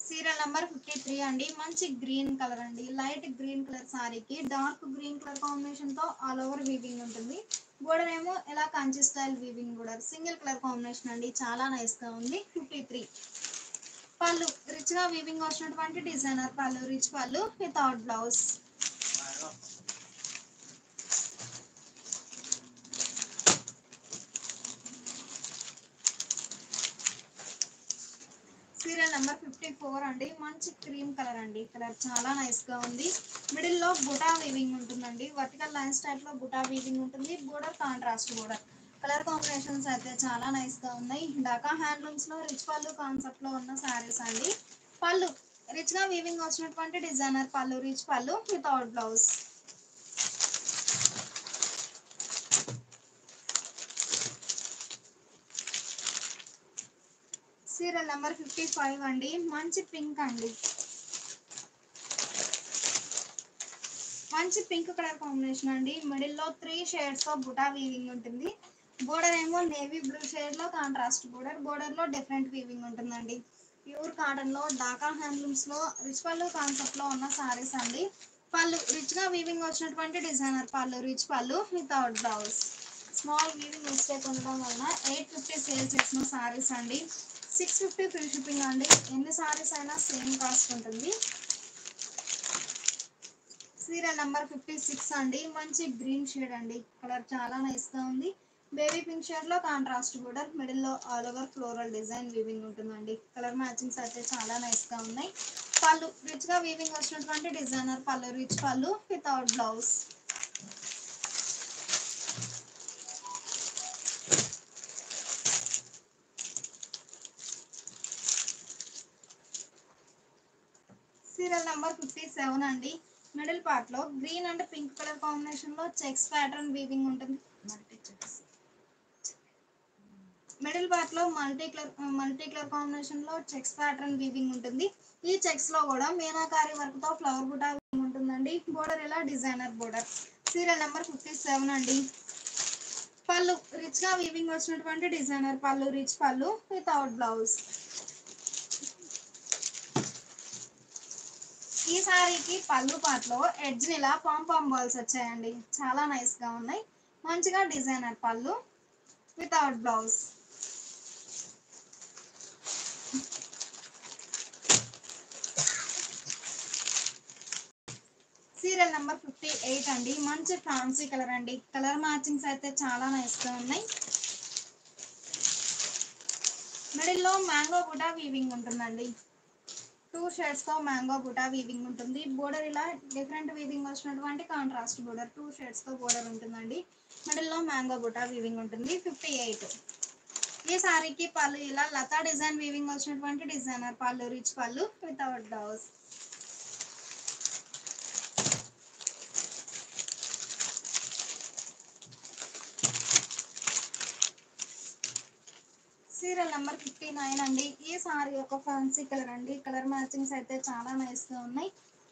సీరియల్ నెంబర్ 53 అండి. మంచి గ్రీన్ కలర్ అండి. లైట్ గ్రీన్ కలర్ సారీకి డార్క్ గ్రీన్ కలర్ కాంబినేషన్ తో ఆల్ ఓవర్ వీవింగ్ ఉంటుంది. బోర్డర్ ఏమో ఇలా Kanchi style weaving border, single colour combination అండి. చాలా నైస్ గా ఉంది. 53. పళ్ళు రిచ్ గా వీవింగ్ వచ్చినటువంటి డిజైనర్ పళ్ళు, రిచ్ పళ్ళు వితౌట్ బ్లౌజ్. సీరియల్ నెంబర్ 54 అండి. మంచి క్రీమ్ కలర్ అండి. కలర్ చాలా నైస్ గా ఉంది. మిడిల్ లో బుటా వీవింగ్ ఉంటుందండి. వర్టికల్ లైన్స్ టైప్ లో బుటా వీవింగ్ ఉంటుంది. Border contrast border. Colour combinations అయితే చాలా నైస్ గా ఉన్నాయి. ఢాకా హ్యాండ్లూమ్స్ లో రిచ్ పళ్ళు కాన్సెప్ట్ లో ఉన్న శారీస్ అండి. పళ్ళు రిచ్ గా వీవింగ్ వచ్చినటువంటి డిజైనర్ పళ్ళు, రిచ్ పళ్ళు వితౌట్ బ్లౌజ్. సీరియల్ నెంబర్ 55 అండి. మంచి పింక్ అండి. మంచి పింక్ కలర్ కాంబినేషన్ అండి. మిడిల్ లో 3 షేడ్స్ తో బుటా వీవింగ్ ఉంటుంది. బోర్డర్ ఏమో నేవీ బ్లూ షేడ్ లో కాంట్రాస్ట్ బోర్డర్, బోర్డర్ లో డిఫరెంట్ వీవింగ్ ఉంటుందండి. ప్యూర్ కాటన్ లో ఢాకా హ్యాండ్లూమ్స్ లో రిచ్ పళ్ళు కాన్సెప్ట్ లో ఉన్న సారీస్ అండి. పళ్ళు రిచ్ గా వీవింగ్ వచ్చినటువంటి డిజైనర్ పళ్ళు, రిచ్ పళ్ళు without blouse. Small weaving mistake ఉండడం వలన 850 సేల్ చేసిన సారీస్ అండి. 650 ఫ్రీ షిప్పింగ్ అండి. ఎన్ని సారీస్ అయినా సేమ్ కాస్ట్ ఉంటుంది. సీరియల్ నెంబర్ 56 అండి. మంచి గ్రీన్ షేడ్ అండి. కలర్ చాలా నైస్ గా ఉంది. బేబీ పింక్ షేడ్ లో కాంట్రాస్ట్ బోర్డర్, మిడిల్ లో all over floral design weaving ఉంటుందండి. కలర్ మ్యాచింగ్స్ అయితే చాలా నైస్ గా ఉన్నాయి. పళ్ళు రిచ్ గా వీవింగ్ వచ్చినటువంటి డిజైనర్ పళ్ళు, రిచ్ పళ్ళు వితౌట్ బ్లౌజ్. సీరియల్ నెంబర్ 57 అండి. మిడిల్ పార్ట్ లో green and pink colour combination లో చెక్స్ ప్యాటర్న్ వీవింగ్ ఉంటుంది. మిడిల్ పార్ట్ లో మల్టీ కలర్ కాంబినేషన్ లో చెక్స్ ప్యాటర్న్ వీవింగ్ ఉంటుంది. ఈ చెక్స్ లో కూడా మీనాకారి వర్క్ తో ఫ్లవర్ బుటా వీవింగ్ ఉంటుందండి. బోర్డర్ ఇలా డిజైనర్ బోర్డర్. సీరియల్ నెంబర్ 57 అండి. పళ్ళు రిచ్ గా వీవింగ్ వచ్చినటువంటి డిజైనర్ పళ్ళు, రిచ్ పళ్ళు వితౌట్ బ్లౌజ్. ఈ సారీకి పళ్ళు పార్ట్ లో ఎడ్జ్ ఇలా పాంపామ్ బాల్స్ వచ్చాయండి. చాలా నైస్ గా ఉన్నాయి. మంచిగా డిజైనర్ పళ్ళు వితౌట్ బ్లౌజ్. సీరియల్ నెంబర్ 58 అండి. మంచి ఫ్యాన్సీ కలర్ అండి. కలర్ మ్యాచింగ్స్ అయితే చాలా నైస్ గా ఉన్నాయి. మిడిల్ లో మ్యాంగో బుటా వీవింగ్ ఉంటుందండి. 2 షేడ్స్ తో మ్యాంగో బుటా వీవింగ్ ఉంటుంది. బోర్డర్ ఇలా డిఫరెంట్ వీవింగ్ వచ్చినటువంటి కాంట్రాస్ట్ బోర్డర్, 2 షేడ్స్ తో బోర్డర్ ఉంటుందండి. మిడిల్ లో మ్యాంగో బుటా వీవింగ్ ఉంటుంది. 58. ఈ సారీకి పళ్ళు ఇలా లతా డిజైన్ వీవింగ్ వచ్చినటువంటి డిజైనర్ పళ్ళు, రిచ్ పళ్ళు వితౌట్ బ్లౌజ్. సీరియల్ నెంబర్ 59 అండి. ఈ సారీ ఒక ఫ్యాన్సీ కలర్ అండి. కలర్ మ్యాచింగ్స్ అయితే చాలా నైస్ గా ఉన్నాయి.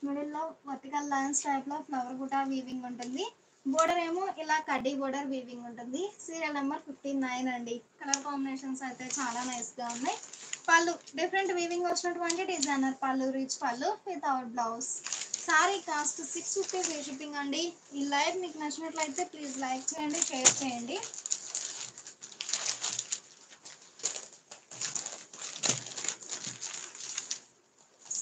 మిడిల్ లో వర్టికల్ లైన్స్ టైప్ లో ఫ్లవర్ బుటా వీవింగ్ ఉంటుంది. బోర్డర్ ఏమో ఇలా కడ్డీ బోర్డర్ వీవింగ్ ఉంటుంది. సీరియల్ నెంబర్ 59 అండి. కలర్ కాంబినేషన్స్ అయితే చాలా నైస్ గా ఉన్నాయి. పళ్ళు డిఫరెంట్ వీవింగ్ వచ్చినటువంటి డిజైనర్ పళ్ళు, రిచ్ పళ్ళు without blouse. Sari cost 650 free shipping అండి. ఈ లైవ్ మీకు నచ్చినట్లయితే ప్లీజ్ లైక్ చేయండి, షేర్ చేయండి.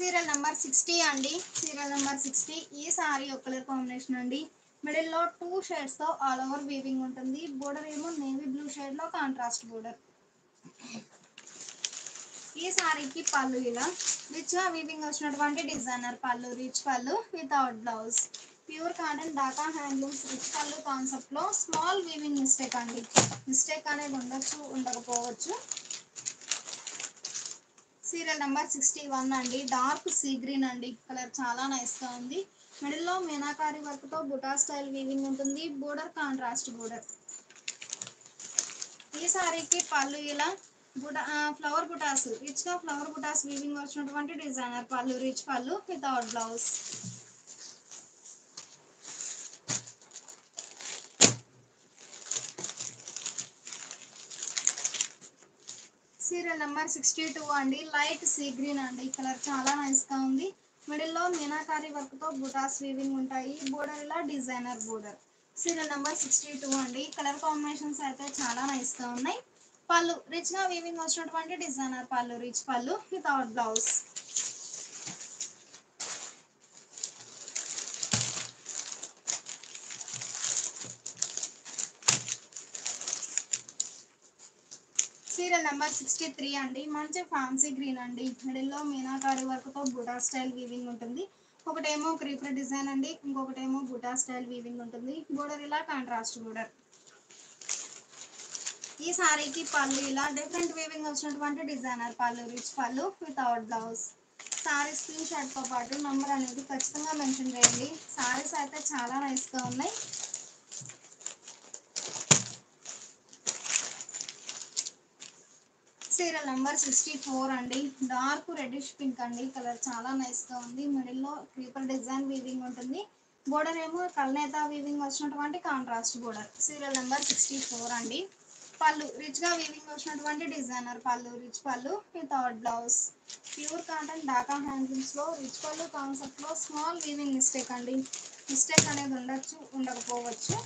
సీరియల్ నెంబర్ 60 అండి. Serial number 60. ఈ సారీ ఒక కలర్ కాంబినేషన్ అండి. మిడిల్ లో 2 షేడ్స్ తో ఆల్ ఓవర్ వీవింగ్ ఉంటుంది. బోర్డర్ ఏమో నేవీ బ్లూ షేడ్ లో కాంట్రాస్ట్ బోర్డర్. ఈ సారీకి పళ్ళు ఇలా రిచ్ గా వీవింగ్ వచ్చినటువంటి డిజైనర్ పళ్ళు, రిచ్ పళ్ళు without blouse. Pure cotton Dhaka handlooms rich పళ్ళు కాన్సెప్ట్ లో స్మాల్ వీవింగ్ మిస్టేక్ అండి. మిస్టేక్ అనేది ఉండొచ్చు, ఉండకపోవచ్చు. సీరియల్ నెంబర్ 61 అండి. డార్క్ సీ గ్రీన్ అండి. కలర్ చాలా నైస్ గా ఉంది. మిడిల్ లో మీనాకారి వర్క్ తో బుటా స్టైల్ వీవింగ్ ఉంటుంది. Border contrast border. ఈ సారీకి పళ్ళు ఇలా ఫ్లవర్ బుటాస్, రిచ్ గా ఫ్లవర్ బుటాస్ వీవింగ్ వచ్చినటువంటి డిజైనర్ పళ్ళు, రిచ్ పళ్ళు వితౌట్ బ్లౌజ్. సీరియల్ నెంబర్ 62 అండి. లైట్ సీ గ్రీన్ అండి. కలర్ చాలా నైస్ గా ఉంది. మిడిల్ లో మీనాకారి వర్క్ తో బుటాస్ వీవింగ్ ఉంటాయి. బోర్డర్ ఇలా డిజైనర్ బోర్డర్. సీరియల్ నెంబర్ 62 అండి. కలర్ కాంబినేషన్స్ అయితే చాలా నైస్ గా ఉన్నాయి. పళ్ళు రిచ్ గా వీవింగ్ వచ్చినటువంటి డిజైనర్ పళ్ళు, రిచ్ పళ్ళు వితౌట్ బ్లౌజ్. సీరియల్ నెంబర్ 63 అండి. మంచి ఫ్యాన్సీ గ్రీన్ అండి. మిడిల్ లో మీనాకారి వర్క్ తో బుటా స్టైల్ వీవింగ్ ఉంటుంది. ఒకటేమో క్రీపర్ డిజైన్ అండి, ఇంకొకటేమో బుటా స్టైల్ వీవింగ్ ఉంటుంది. బోర్డర్ ఇలా కాంట్రాస్ట్ బోర్డర్. ఈ సారీకి పళ్ళు ఇలా డిఫరెంట్ వీవింగ్ వచ్చినటువంటి డిజైనర్ పళ్ళు, రిచ్ పళ్ళు without blouse. Sorry screen shot తో పాటు నంబర్ అనేది ఖచ్చితంగా మెన్షన్ చేయండి. సారీస్ అయితే చాలా నైస్ గా ఉన్నాయి. సీరియల్ నెంబర్ 64 అండి. డార్క్ రెడ్డిష్ పింక్ అండి. కలర్ చాలా నైస్ గా ఉంది. మిడిల్ లో క్రీపర్ డిజైన్ వీవింగ్ ఉంటుంది. బోర్డర్ ఏమో కల్నేత వీవింగ్ వచ్చినటువంటి కాంట్రాస్ట్ బోర్డర్. సీరియల్ నెంబర్ 64 అండి. పళ్ళు రిచ్ గా వీవింగ్ వచ్చినటువంటి డిజైనర్ పళ్ళు, రిచ్ పళ్ళు without blouse. Pure cotton Dhaka handlooms లో రిచ్ పళ్ళు కాన్సెప్ట్ లో స్మాల్ వీవింగ్ మిస్టేక్ అండి. మిస్టేక్ అనేది ఉండొచ్చు, ఉండకపోవచ్చు.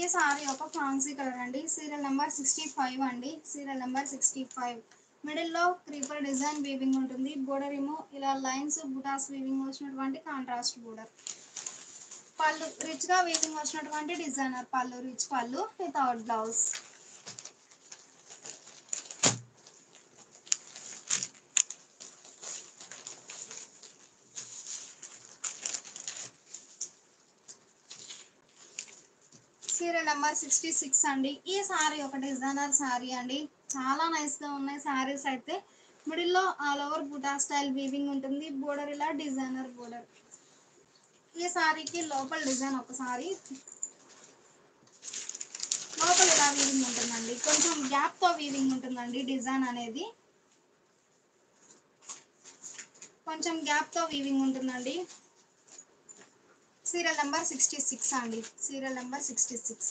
ఈ సారీ ఒక ఫ్యాన్సీ కలర్ అండి. సీరియల్ నెంబర్ 65 అండి. Serial number 65. మిడిల్ లో క్రీపర్ డిజైన్ వీవింగ్ ఉంటుంది. బోర్డర్ ఏమో ఇలా లైన్స్ బుటాస్ వీవింగ్ వచ్చినటువంటి కాంట్రాస్ట్ బోర్డర్. పళ్ళు రిచ్ గా వీవింగ్ వచ్చినటువంటి డిజైనర్ పళ్ళు, రిచ్ పళ్ళు వితౌట్ బ్లౌజ్. సీరియల్ నెంబర్ 66 అండి. ఈ సారీ ఒక డిజైనర్ సారీ అండి. చాలా నైస్ గా ఉన్నాయి సారీస్ అయితే. మిడిల్ లో ఆల్ ఓవర్ బుటా స్టైల్ వీవింగ్ ఉంటుంది. బోర్డర్ ఇలా డిజైనర్ బోర్డర్. ఈ సారీకి లోపల డిజైన్ ఒకసారి లోపల ఇలా వీవింగ్ ఉంటుందండి. కొంచెం గ్యాప్ తో వీవింగ్ ఉంటుందండి. డిజైన్ అనేది కొంచెం గ్యాప్ తో వీవింగ్ ఉంటుందండి. సీరియల్ నెంబర్ 66 అండి. Serial number 66.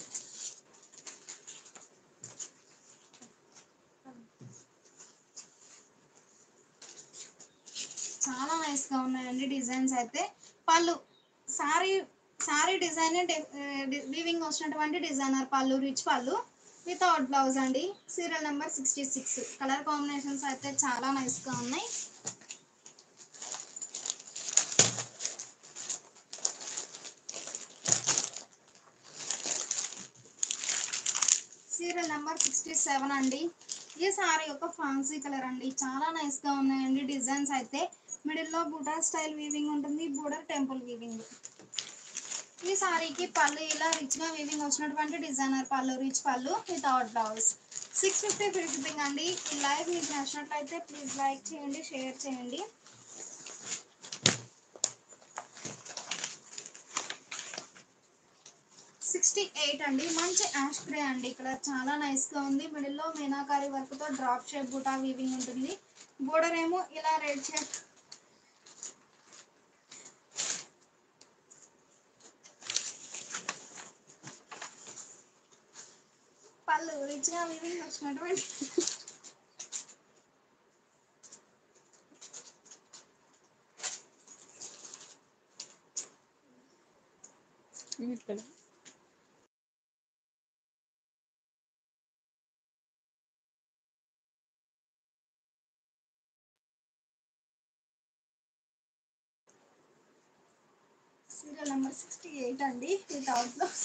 చాలా నైస్ గా ఉన్నాయండి డిజైన్స్ అయితే. పళ్ళు సారీ సారీ డిజైన్ వీవింగ్ వచ్చినటువంటి డిజైనర్ పళ్ళు, రిచ్ పళ్ళు వితౌట్ బ్లౌజ్ అండి. Serial number 66. కలర్ కాంబినేషన్స్ అయితే చాలా నైస్ గా ఉన్నాయి. సీరియల్ నెంబర్ 67 అండి. ఈ సారీ ఒక ఫ్యాన్సీ కలర్ అండి. చాలా నైస్ గా ఉన్నాయండి డిజైన్స్ అయితే. మిడిల్ లో బుటా స్టైల్ వీవింగ్ ఉంటుంది. Border temple weaving. ఈ సారీకి పళ్ళు ఇలా రిచ్ గా వీవింగ్ వచ్చినటువంటి డిజైనర్ పళ్ళు, రిచ్ పళ్ళు వితౌట్ బ్లౌజ్. 650 ఫ్రీ షిప్పింగ్ అండి. ఈ లైవ్ మీకు నచ్చినట్లయితే ప్లీజ్ లైక్ చేయండి, షేర్ చేయండి. 68 అండి. మంచి యాష్ గ్రే అండి. కలర్ చాలా నైస్ గా ఉంది. మిడిల్ లో మీనాకారి వర్క్ తో డ్రాప్ షేప్ బుటా వీవింగ్ ఉంటుంది. బోర్డర్ ఏమో ఇలా రెడ్ షేప్ పళ్ళు రిచ్ గా వీవింగ్ వచ్చినటువంటి సీరియల్ నెంబర్ 68 అండి వితౌట్ బ్లౌజ్.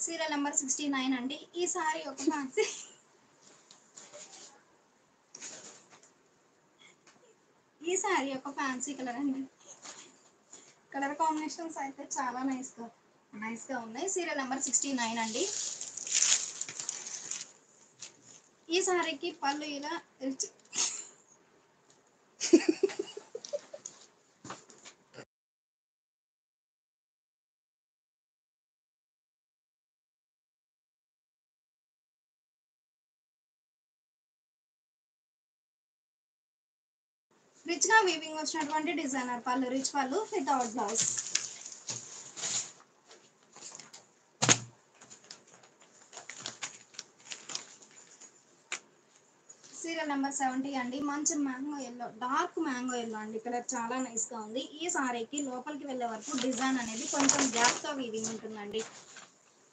సీరియల్ నెంబర్ 69 అండి. ఈ సారీ ఒక ఫ్యాన్సీ కలర్ అండి. కలర్ కాంబినేషన్స్ అయితే చాలా నైస్ గా ఉన్నాయి. సీరియల్ నెంబర్ 69 అండి. ఈ సారీకి పళ్ళు ఇలా రిచ్ గా వీవింగ్ వచ్చినటువంటి డిజైనర్ పళ్ళు, రిచ్ పళ్ళు వితౌట్ బ్లౌజ్. సీరియల్ నెంబర్ 70 అండి. మంచి mango yellow, dark mango yellow అండి. కలర్ చాలా నైస్ గా ఉంది. ఈ సారీకి లోపలికి వెళ్ళే వరకు డిజైన్ అనేది కొంచెం గ్యాప్ తో వీవింగ్ ఉంటుందండి.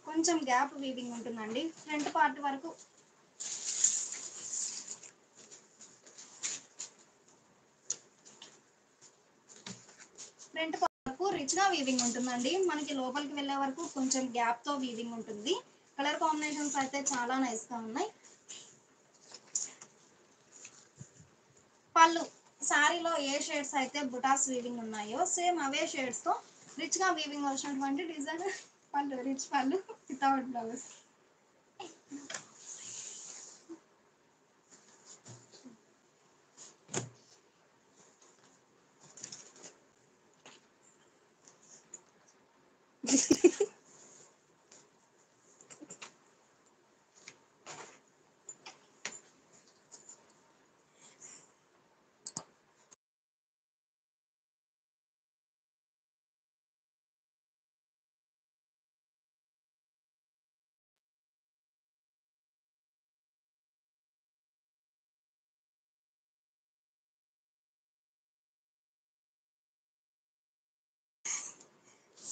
కొంచెం గ్యాప్ వీవింగ్ ఉంటుందండి. ఫ్రంట్ పార్ట్ వరకు రిచ్ గా వీవింగ్ ఉంటుందండి. మనకి లోపలికి వెళ్ళే వరకు కొంచెం గ్యాప్ తో వీవింగ్ ఉంటుంది. కలర్ కాంబినేషన్స్ అయితే చాలా నైస్ గా ఉన్నాయి. పళ్ళు సారీలో ఏ షేడ్స్ అయితే బుటాస్ వీవింగ్ ఉన్నాయో సేమ్ అవే షేడ్స్ తో రిచ్ గా వీవింగ్ వచ్చినటువంటి డిజైన్ పళ్ళు, రిచ్ పళ్ళు వితౌట్ బ్లౌజ్.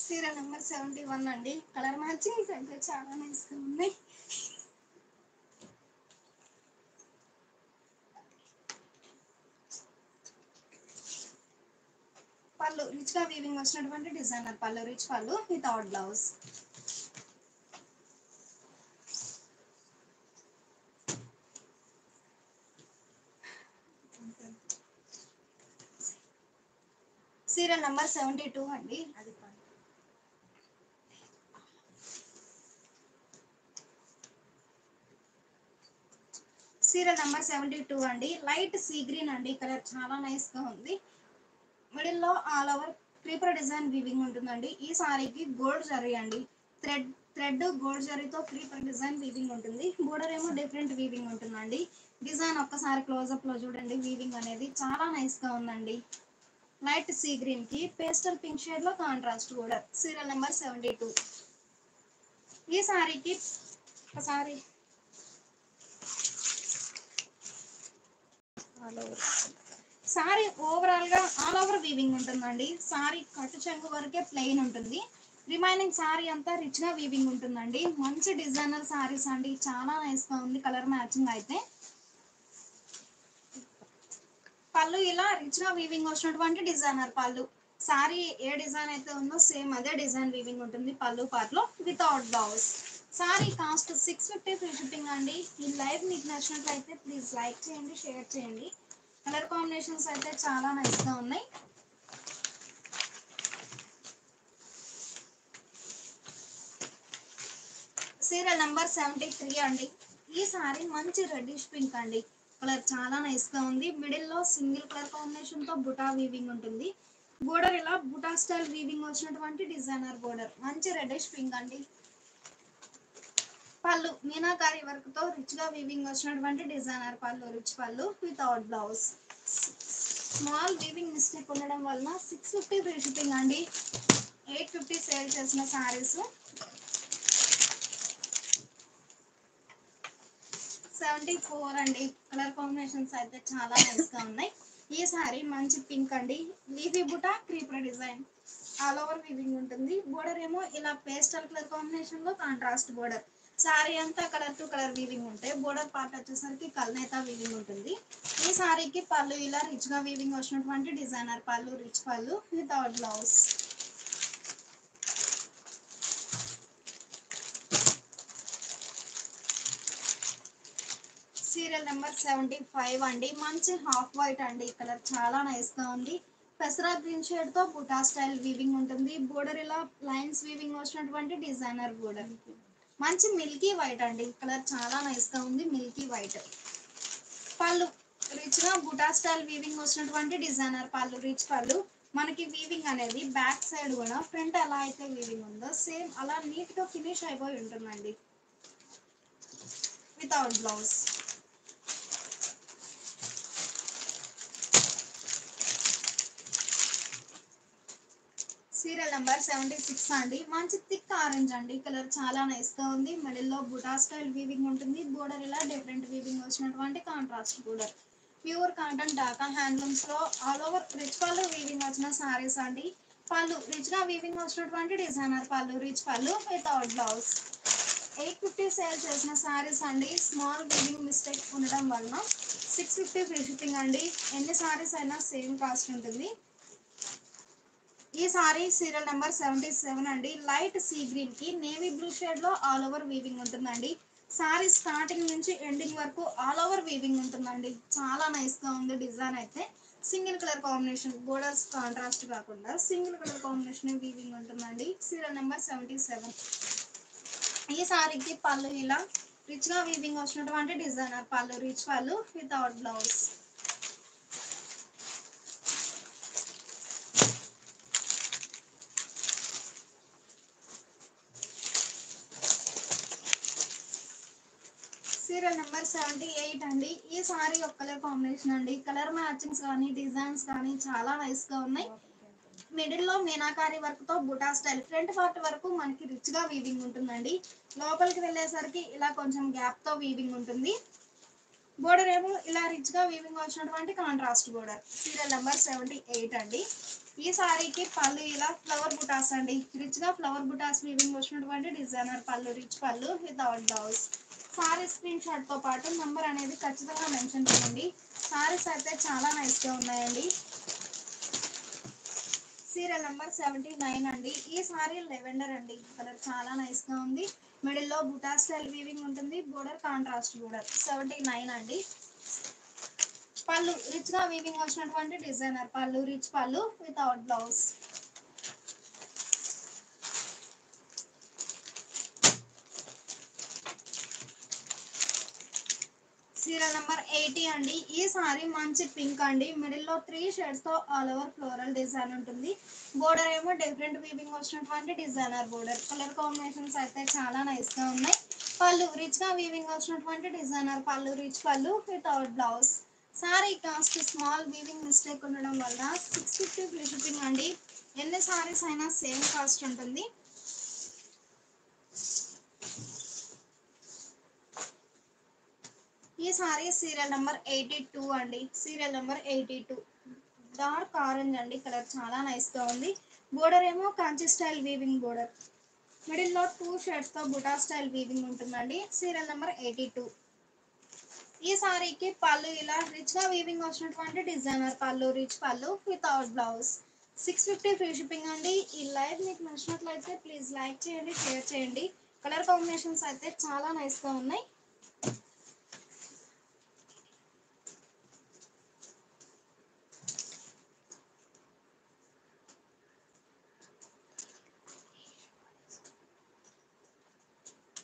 సీరియల్ నెంబర్ 71 అండి. కలర్ మ్యాచింగ్స్ అయితే చాలా నైస్ గా ఉన్నాయి. పళ్ళు రిచ్ గా వీవింగ్ వచ్చినటువంటి డిజైనర్ పళ్ళు, రిచ్ పళ్ళు వితౌట్ బ్లౌజ్. సీరియల్ నెంబర్ 72 అండి. సీరియల్ నెంబర్ 72 అండి. లైట్ సీ గ్రీన్ అండి. కలర్ చాలా నైస్ గా ఉంది. మిడిల్ లో all over creeper design weaving ఉంటుందండి. ఈ సారీకి గోల్డ్ జరీ అండి. థ్రెడ్ గోల్డ్ జరీతో క్రీపర్ డిజైన్ వీవింగ్ ఉంటుంది. బోర్డర్ ఏమో డిఫరెంట్ వీవింగ్ ఉంటుందండి. డిజైన్ ఒక్కసారి క్లోజ్అప్ లో చూడండి. వీవింగ్ అనేది చాలా నైస్ గా ఉందండి. లైట్ సీ గ్రీన్ కి పేస్టల్ పింక్ షేడ్ లో కాంట్రాస్ట్ బోర్డర్. Serial number 72. ఈ సారీకి ఒకసారి సారీ ఓవరాల్ గా ఆల్ ఓవర్ వీవింగ్ ఉంటుందండి. సారీ కట్టు చెంగు వరకే ప్లెయిన్ ఉంటుంది. రిమైనింగ్ సారీ అంతా రిచ్ గా వీవింగ్ ఉంటుందండి. మంచి డిజైనర్ సారీస్ అండి. చాలా నైస్ గా ఉంది కలర్ మ్యాచింగ్ అయితే. పళ్ళు ఇలా రిచ్ గా వీవింగ్ వచ్చినటువంటి డిజైనర్ పళ్ళు. సారీ ఏ డిజైన్ అయితే ఉందో సేమ్ అదే డిజైన్ వీవింగ్ ఉంటుంది పళ్ళు పార్ట్ లో without blouse. Sari cost 650 free shipping అండి. ఈ లైవ్ మీకు నచ్చినట్లయితే ప్లీజ్ లైక్ చేయండి, షేర్ చేయండి. కలర్ కాంబినేషన్స్ అయితే చాలా నైస్ గా ఉన్నాయి. సీరియల్ నెంబర్ 73 అండి. ఈ సారీ మంచి రెడ్డిష్ పింక్ అండి. కలర్ చాలా నైస్ గా ఉంది. మిడిల్ లో సింగిల్ కలర్ కాంబినేషన్ తో బుటా వీవింగ్ ఉంటుంది. బోర్డర్ ఇలా బుటా స్టైల్ వీవింగ్ వచ్చినటువంటి డిజైనర్ బోర్డర్. మంచి రెడ్డిష్ పింక్ అండి. పళ్ళు మీనాకారి వర్క్ తో రిచ్ గా వీవింగ్ వచ్చినటువంటి డిజైనర్ పళ్ళు, రిచ్ పళ్ళు without blouse. Small weaving mistake ఉండడం వలన 650 ఫ్రీ షిప్పింగ్ అండి. 850 సేల్ చేసిన సారీస్. 74 అండి. కలర్ కాంబినేషన్స్ అయితే చాలా నైస్ గా ఉన్నాయి. ఈ సారీ మంచి పింక్ అండి. లీఫీ బుటా creeper design all over weaving ఉంటుంది. బోర్డర్ ఏమో ఇలా పేస్టల్ కలర్ కాంబినేషన్ లో కాంట్రాస్ట్ బోర్డర్. సారీ అంతా కలర్ టు కలర్ వీవింగ్ ఉంటాయి. బోర్డర్ పార్ట్ వచ్చేసరికి కల్నేత వీవింగ్ ఉంటుంది. ఈ సారీకి పళ్ళు ఇలా రిచ్ గా వీవింగ్ వచ్చినటువంటి డిజైనర్ పళ్ళు, రిచ్ పళ్ళు వితౌట్ బ్లౌజ్. సీరియల్ నెంబర్ 75 అండి. మంచి హాఫ్ వైట్ అండి. కలర్ చాలా నైస్ గా ఉంది. పెసరా గ్రీన్ షేడ్ తో బుటా స్టైల్ వీవింగ్ ఉంటుంది. బోర్డర్ ఇలా లైన్స్ వీవింగ్ వచ్చినటువంటి డిజైనర్ బోర్డర్. మంచి మిల్కీ వైట్ అండి. కలర్ చాలా నైస్ గా ఉంది. Milky white. పళ్ళు రిచ్ గా బుటా స్టైల్ వీవింగ్ వచ్చినటువంటి డిజైనర్ పళ్ళు, రిచ్ పళ్ళు. మనకి వీవింగ్ అనేది బ్యాక్ సైడ్ కూడా ఫ్రంట్ ఎలా అయితే వీవింగ్ ఉందో సేమ్ అలా నీట్ గా ఫినిష్ అయిపోయి ఉంటుందండి. Without blouse. సీరియల్ నెంబర్ 76 అండి. మంచి థిక్ ఆరెంజ్ అండి. కలర్ చాలా నైస్ గా ఉంది. మిడిల్ లో బుటా స్టైల్ వీవింగ్ ఉంటుంది. బోర్డర్ ఇలా డిఫరెంట్ వీవింగ్ వచ్చినటువంటి contrast border. Pure cotton Dhaka handlooms లో ఆల్ ఓవర్ రిచ్ పళ్ళు వీవింగ్ వచ్చిన సారీస్ అండి. పళ్ళు రిచ్ గా వీవింగ్ వచ్చినటువంటి డిజైనర్ పళ్ళు, రిచ్ పళ్ళు వితౌట్ బ్లౌజ్. 850 సేల్ చేసిన సారీస్ అండి. స్మాల్ వీవింగ్ మిస్టేక్ ఉండడం వలన 650 ఫ్రీ షిప్పింగ్ అండి. ఎన్ని సారీస్ అయినా సేమ్ కాస్ట్ ఉంటుంది. ఈ సారీ సీరియల్ నెంబర్ 77 అండి. లైట్ సీ గ్రీన్ కి నేవీ బ్లూ షేడ్ లో ఆల్ ఓవర్ వీవింగ్ ఉంటుందండి. సారీ స్టార్టింగ్ నుంచి ఎండింగ్ వరకు ఆల్ ఓవర్ వీవింగ్ ఉంటుందండి. చాలా నైస్ గా ఉంది. డిజైన్ అయితే single colour combination, borders contrast కాకుండా సింగిల్ కలర్ కాంబినేషన్ వీవింగ్ ఉంటుందండి. Serial number 77. ఈ సారీకి పళ్ళు ఇలా రిచ్ గా వీవింగ్ వచ్చినటువంటి డిజైనర్ పళ్ళు, రిచ్ పళ్ళు వితౌట్ బ్లౌజ్. సీరియల్ నెంబర్ 78 అండి. ఈ సారీ ఒక కలర్ కాంబినేషన్ అండి. కలర్ మ్యాచింగ్స్ కానీ డిజైన్స్ కానీ చాలా నైస్ గా ఉన్నాయి. మిడిల్ లో మీనాకారి వర్క్ తో బుటా స్టైల్ ఫ్రంట్ పార్ట్ వరకు మనకి రిచ్ గా వీవింగ్ ఉంటుందండి. లోపలికి వెళ్ళేసరికి ఇలా కొంచెం గ్యాప్ తో వీవింగ్ ఉంటుంది. బోర్డర్ ఏమో ఇలా రిచ్ గా వీవింగ్ వచ్చినటువంటి కాంట్రాస్ట్ బోర్డర్. సీరియల్ నెంబర్ 78 అండి. ఈ సారీకి పళ్ళు ఇలా ఫ్లవర్ బుటాస్ అండి. రిచ్ గా ఫ్లవర్ బుటాస్ వీవింగ్ వచ్చినటువంటి డిజైనర్ పళ్ళు, రిచ్ పళ్ళు without blouse. Sorry screen shot తో పాటు నంబర్ అనేది ఖచ్చితంగా మెన్షన్ చేయండి. సారీస్ అయితే చాలా నైస్ గా ఉన్నాయండి. సీరియల్ నెంబర్ 79 అండి. ఈ సారీ లెవెండర్ అండి. కలర్ చాలా నైస్ గా ఉంది. మిడిల్ లో బుటా స్టైల్ వీవింగ్ ఉంటుంది. Border contrast border. 79 అండి. పళ్ళు రిచ్ గా వీవింగ్ వచ్చినటువంటి డిజైనర్ పళ్ళు, రిచ్ పళ్ళు వితౌట్ బ్లౌజ్. సీరియల్ నెంబర్ 80 అండి. ఈ సారీ మంచి పింక్ అండి. మిడిల్ లో 3 షేడ్స్ తో ఆల్ ఓవర్ ఫ్లోరల్ డిజైన్ ఉంటుంది. బోర్డర్ ఏమో డిఫరెంట్ వీవింగ్ వచ్చినటువంటి డిజైనర్ బోర్డర్. కలర్ కాంబినేషన్స్ అయితే చాలా నైస్ గా ఉన్నాయి. పళ్ళు రిచ్ గా వీవింగ్ వచ్చినటువంటి డిజైనర్ పళ్ళు, రిచ్ పళ్ళు without blouse. Sari cost small weaving mistake ఉండడం వల్ల 650 ఫ్రీ షిప్పింగ్ అండి. ఎన్ని సారీస్ అయినా సేమ్ కాస్ట్ ఉంటుంది. ఈ సారీ సీరియల్ నెంబర్ 82 అండి. సీరియల్ నెంబర్ 82 డార్క్ ఆరెంజ్ అండి. కలర్ చాలా నైస్ గా ఉంది. బోర్డర్ ఏమో Kanchi style weaving border. Middle లో 2 షేడ్స్ తో బుటా స్టైల్ వీవింగ్ ఉంటుందండి. Serial number 82. ఈ సారీకి పళ్ళు ఇలా రిచ్ గా వీవింగ్ వచ్చినటువంటి డిజైనర్ పళ్ళు, రిచ్ పళ్ళు వితౌట్ బ్లౌజ్. 650 ఫ్రీ షిప్పింగ్ అండి. ఈ లైవ్ మీకు నచ్చినట్లయితే ప్లీజ్ లైక్ చేయండి, షేర్ చేయండి. కలర్ కాంబినేషన్స్ అయితే చాలా నైస్ గా ఉన్నాయి.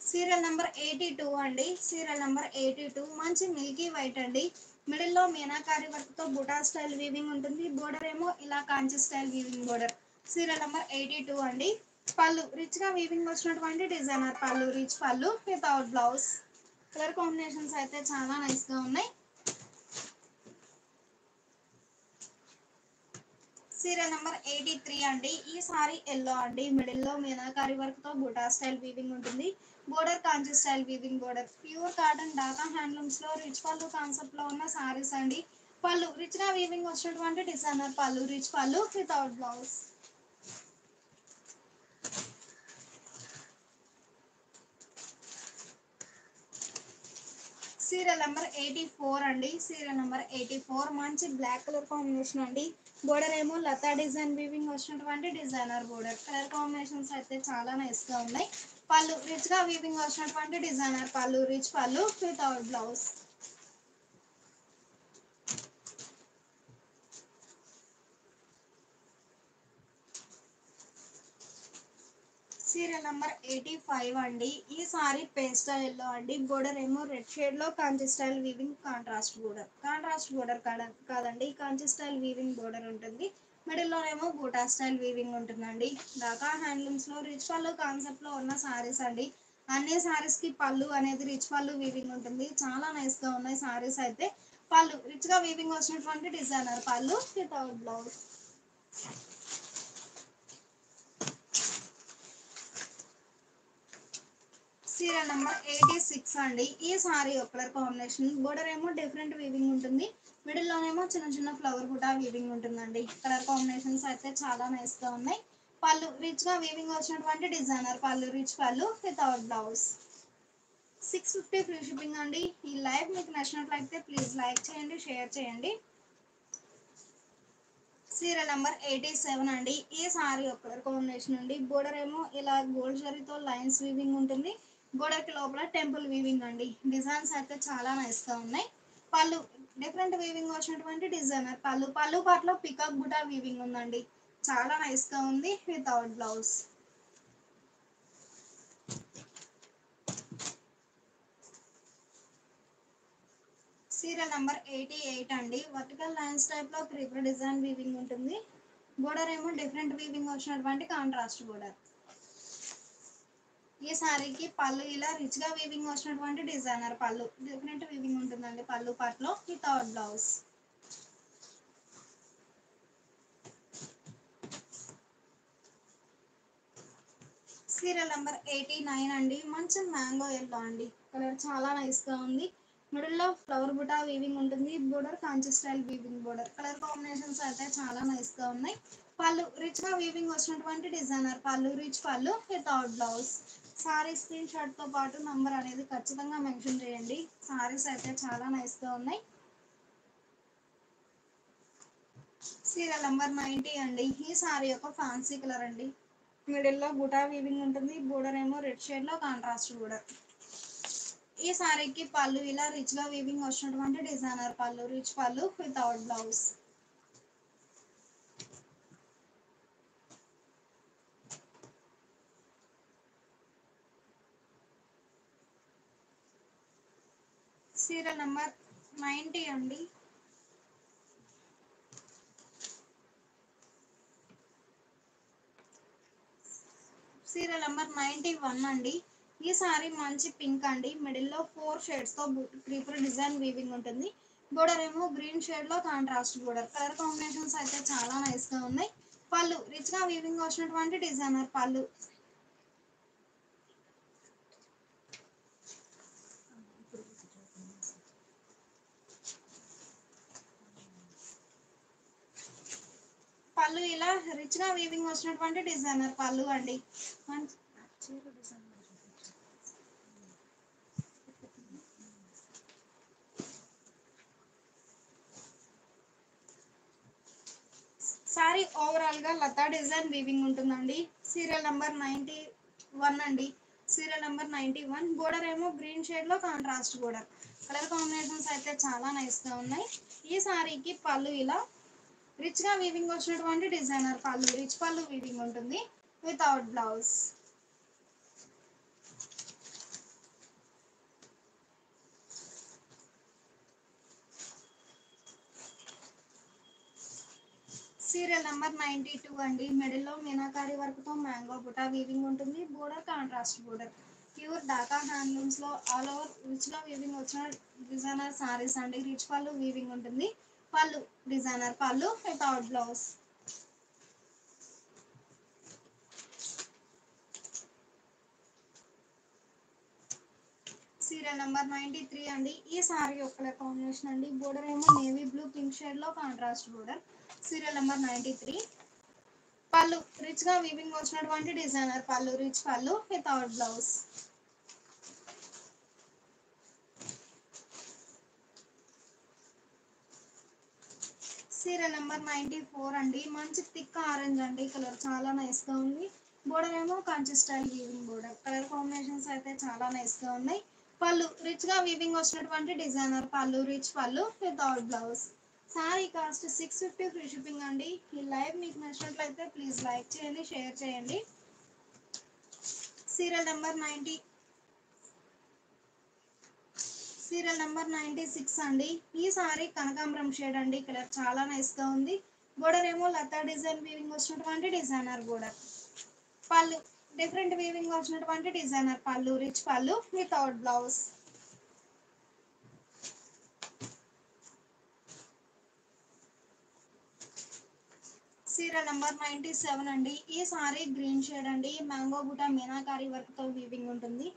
సీరియల్ నెంబర్ 82 అండి. సీరియల్ నెంబర్ 82 మంచి మిల్కీ వైట్ అండి. మిడిల్ లో మీనాకారి వర్క్ తో బుటా స్టైల్ వీవింగ్ ఉంటుంది. బోర్డర్ ఏమో ఇలా కాంచి style weaving border. Serial number 82 అండి. పళ్ళు రిచ్ గా వీవింగ్ వచ్చినటువంటి డిజైనర్ పళ్ళు, రిచ్ పళ్ళు వితౌట్ బ్లౌజ్. కలర్ కాంబినేషన్స్ అయితే చాలా నైస్ గా ఉన్నాయి. సీరియల్ నెంబర్ 83 అండి. ఈ సారీ ఎల్లో అండి. మిడిల్ లో మీనాకారి వర్క్ తో బుటా స్టైల్ వీవింగ్ ఉంటుంది. బోర్డర్ కాంచి style weaving border. Pure cotton Dhaka handlooms లో రిచ్ పళ్ళు కాన్సెప్ట్ లో ఉన్న సారీస్ అండి. పళ్ళు రిచ్ గా వీవింగ్ వచ్చినటువంటి డిజైనర్ పళ్ళు, రిచ్ పళ్ళు వితౌట్ బ్లౌజ్. సీరియల్ నెంబర్ 84 అండి. సీరియల్ నెంబర్ 84 మంచి బ్లాక్ కలర్ కాంబినేషన్ అండి. బోర్డర్ ఏమో లతా డిజైన్ వీవింగ్ వచ్చినటువంటి డిజైనర్ బోర్డర్. కలర్ కాంబినేషన్స్ అయితే చాలా నైస్ గా ఉన్నాయి. పళ్ళు రిచ్ గా వీవింగ్ వచ్చినటువంటి డిజైనర్ పళ్ళు, రిచ్ పళ్ళు వితౌట్ బ్లౌజ్. సీరియల్ నెంబర్ 85 అండి. ఈ సారీ పేస్టల్ ఎల్లో అండి. బోర్డర్ ఏమో రెడ్ షేడ్ లో కాంచి style weaving contrast border. Contrast border కాదండి, కాంచి స్టైల్ వీవింగ్ బోర్డర్ ఉంటుంది. మిడిల్ లో ఏమో బూటా స్టైల్ వీవింగ్ ఉంటుందండి. ఢాకా హ్యాండ్లూమ్స్ లో రిచ్ పళ్ళు కాన్సెప్ట్ లో ఉన్న సారీస్ అండి. అన్ని సారీస్ కి పళ్ళు అనేది రిచ్ పళ్ళు వీవింగ్ ఉంటుంది. చాలా నైస్ గా ఉన్నాయి సారీస్ అయితే. పళ్ళు రిచ్ గా వీవింగ్ వచ్చినటువంటి డిజైనర్ పళ్ళు వితౌట్ బ్లౌజ్. సీరియల్ నెంబర్ 86 అండి. ఈ సారీ ఒక కలర్ కాంబినేషన్. బోర్డర్ ఏమో డిఫరెంట్ వీవింగ్ ఉంటుంది. మిడిల్ లోనేమో చిన్న చిన్న ఫ్లవర్ బుటా వీవింగ్ ఉంటుందండి. కలర్ కాంబినేషన్స్ అయితే చాలా నైస్ గా ఉన్నాయి. పళ్ళు రిచ్ గా వీవింగ్ వచ్చినటువంటి డిజైనర్ పళ్ళు, రిచ్ పళ్ళు వితౌట్ బ్లౌజ్. 650 ఫ్రీ షిప్పింగ్ అండి. ఈ లైవ్ మీకు నచ్చినట్లయితే ప్లీజ్ లైక్ చేయండి, షేర్ చేయండి. సీరియల్ నెంబర్ 87 అండి. ఈ సారీ ఒక కలర్ కాంబినేషన్ అండి. బోర్డర్ ఏమో ఇలా గోల్డ్ జరీతో లైన్స్ వీవింగ్ ఉంటుంది. బోర్డర్ కి లోపల టెంపుల్ వీవింగ్ అండి. డిజైన్స్ అయితే చాలా నైస్ గా ఉన్నాయి. పళ్ళు డిఫరెంట్ వీవింగ్ వచ్చినటువంటి డిజైనర్ పళ్ళు. పళ్ళు పాటలో పికాక్ బుటా వీవింగ్ ఉందండి. చాలా నైస్ గా ఉంది వితౌట్ బ్లౌజ్. సీరియల్ నెంబర్ 88 అండి. వర్టికల్ లైన్స్ టైప్ లో క్రీపర్ డిజైన్ వీవింగ్ ఉంటుంది. బోర్డర్ ఏమో డిఫరెంట్ వీవింగ్ వచ్చినటువంటి కాంట్రాస్ట్ బోర్డర్. ఈ సారీకి పళ్ళు ఇలా రిచ్ గా వీవింగ్ వచ్చినటువంటి డిజైనర్ పళ్ళు. డిఫరెంట్ వీవింగ్ ఉంటుందండి పళ్ళు పాటలో వితౌట్ బ్లౌజ్. సీరియల్ నెంబర్ 89 అండి. మంచి మ్యాంగో ఎల్లో అండి. కలర్ చాలా నైస్ గా ఉంది. మిడిల్ లో ఫ్లవర్ బుటా వీవింగ్ ఉంటుంది. బోర్డర్ కాంచి style weaving border. Colour combinations అయితే చాలా నైస్ గా ఉన్నాయి. పళ్ళు రిచ్ గా వీవింగ్ వచ్చినటువంటి డిజైనర్ పళ్ళు, రిచ్ పళ్ళు without blouse. Sorry screen shot తో పాటు నంబర్ అనేది ఖచ్చితంగా మెన్షన్ చేయండి. సారీస్ అయితే చాలా నైస్ గా ఉన్నాయి. సీరియల్ నెంబర్ 90 అండి. ఈ సారీ యొక్క ఫ్యాన్సీ కలర్ అండి. మిడిల్ లో బుటా వీవింగ్ ఉంటుంది. బోర్డర్ ఏమో రెడ్ షేడ్ లో కాంట్రాస్ట్ బోర్డర్. ఈ సారీకి పళ్ళు ఇలా రిచ్ గా వీవింగ్ వచ్చినటువంటి డిజైనర్ పళ్ళు, రిచ్ పళ్ళు వితౌట్ బ్లౌజ్. సీరియల్ నెంబర్ 90 అండి. సీరియల్ నెంబర్ 91 అండి. ఈ సారీ మంచి పింక్ అండి. మిడిల్ లో 4 షేడ్స్ తో క్రీపర్ డిజైన్ వీవింగ్ ఉంటుంది. బోర్డర్ ఏమో గ్రీన్ షేడ్ లో కాంట్రాస్ట్ బోర్డర్. కలర్ కాంబినేషన్స్ అయితే చాలా నైస్ గా ఉన్నాయి. పళ్ళు రిచ్ గా వీవింగ్ వచ్చినటువంటి డిజైనర్ పళ్ళు. పళ్ళు ఇలా రిచ్ గా వీవింగ్ వచ్చినటువంటి డిజైనర్ పళ్ళు అండి. సారీ ఓవరాల్ గా లతా డిజైన్ వీవింగ్ ఉంటుందండి. సీరియల్ నెంబర్ 91 అండి. Serial number 91. బోర్డర్ ఏమో గ్రీన్ షేడ్ లో కాంట్రాస్ట్ బోర్డర్. కలర్ కాంబినేషన్స్ అయితే చాలా నైస్ గా ఉన్నాయి. ఈ సారీకి పళ్ళు ఇలా రిచ్ గా వీవింగ్ వచ్చినటువంటి డిజైనర్ పళ్ళు, రిచ్ పళ్ళు వీవింగ్ ఉంటుంది వితౌట్ బ్లౌజ్. సీరియల్ నెంబర్ 92 అండి. మిడిల్లో మీనాకారి వర్క్తో మ్యాంగో బుటా వీవింగ్ ఉంటుంది. Border contrast border. Pure Dhaka హ్యాండ్లూమ్స్లో ఆల్ ఓవర్ రిచ్గా వీవింగ్ వచ్చిన డిజైనర్ సారీస్ అండి. రిచ్ పళ్ళు వీవింగ్ ఉంటుంది. పళ్ళు డిజైనర్ పళ్ళు వితౌట్ బ్లౌజ్. సీరియల్ నెంబర్ 93 అండి. ఈ సారీ ఒక కాంబినేషన్ అండి. బోర్డర్ ఏమో నేవీ బ్లూ పింక్ షేడ్లో కాంట్రాస్ట్ బోర్డర్. Serial number 93. పళ్ళు రిచ్గా వీవింగ్ వచ్చినటువంటి డిజైనర్ పళ్ళు రిచ్ పళ్ళు వితౌట్ బ్లౌజ్. సీరియల్ నెంబర్ 94 అండి. మంచి థిక్ ఆరెంజ్ అండి. కలర్ చాలా నైస్గా ఉంది. బోర్డర్ ఏమో Kanchi style weaving border. Colour combinations అయితే చాలా నైస్గా ఉన్నాయి. పళ్ళు రిచ్గా వీవింగ్ వచ్చినటువంటి డిజైనర్ పళ్ళు రిచ్ పళ్ళు without blouse. Sari cost 650 free shipping అండి. ఈ లైవ్ మీకు నచ్చినట్లయితే ప్లీజ్ లైక్ చేయండి, షేర్ చేయండి. సీరియల్ నెంబర్ 96 అండి. ఈ సారీ కనకాంబరం షేడ్ అండి. కలర్ చాలా నైస్గా ఉంది. బోర్డర్ ఏమో లతా డిజైన్ వీవింగ్ వచ్చినటువంటి డిజైనర్ బోర్డర్. పళ్ళు డిఫరెంట్ వీవింగ్ వచ్చినటువంటి డిజైనర్ పళ్ళు రిచ్ పళ్ళు వితౌట్ బ్లౌజ్. సీరియల్ నెంబర్ 97 అండి. ఈ సారీ గ్రీన్ షేడ్ అండి. మ్యాంగో బుటా మీనాకారి వర్క్తో వీవింగ్ ఉంటుంది.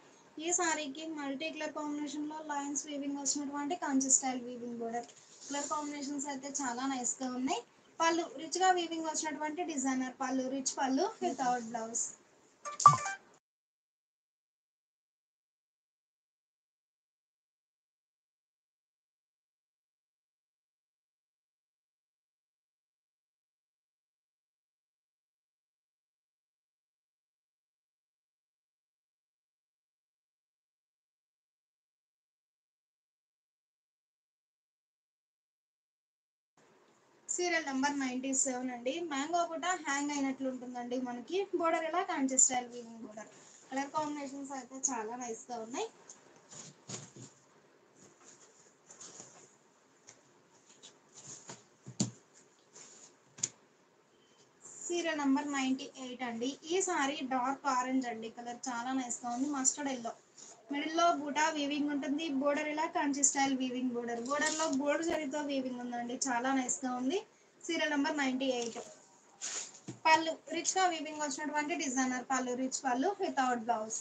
ఈ సారీకి మల్టీ కలర్ కాంబినేషన్లో లైన్స్ వీవింగ్ వచ్చినటువంటి Kanchi style weaving border. Colour combinations అయితే చాలా నైస్గా ఉన్నాయి. పళ్ళు రిచ్గా వీవింగ్ వచ్చినటువంటి డిజైనర్ పళ్ళు రిచ్ పళ్ళు వితౌట్ బ్లౌజ్. సీరియల్ నెంబర్ 97 అండి. మ్యాంగో కూడా హ్యాంగ్ అయినట్లు ఉంటుందండి. మనకి బోర్డర్ ఎలా Kanchi style weaving border. Colour combinations అయితే చాలా నైస్గా ఉన్నాయి. సీరియల్ నెంబర్ 98 అండి. ఈ సారీ డార్క్ ఆరెంజ్ అండి. కలర్ చాలా నైస్గా ఉంది. Mustard yellow. మిడిల్లో బూటా వీవింగ్ ఉంటుంది. బోర్డర్ ఇలా కంచి స్టైల్ వీవింగ్ బోర్డర్. బోర్డర్లో గోల్డ్ జరీతో వీవింగ్ ఉందండి. చాలా నైస్గా ఉంది. Serial number 98. పళ్ళు రిచ్గా వీవింగ్ వచ్చినటువంటి డిజైనర్ పళ్ళు రిచ్ పళ్ళు వితౌట్ బ్లౌజ్.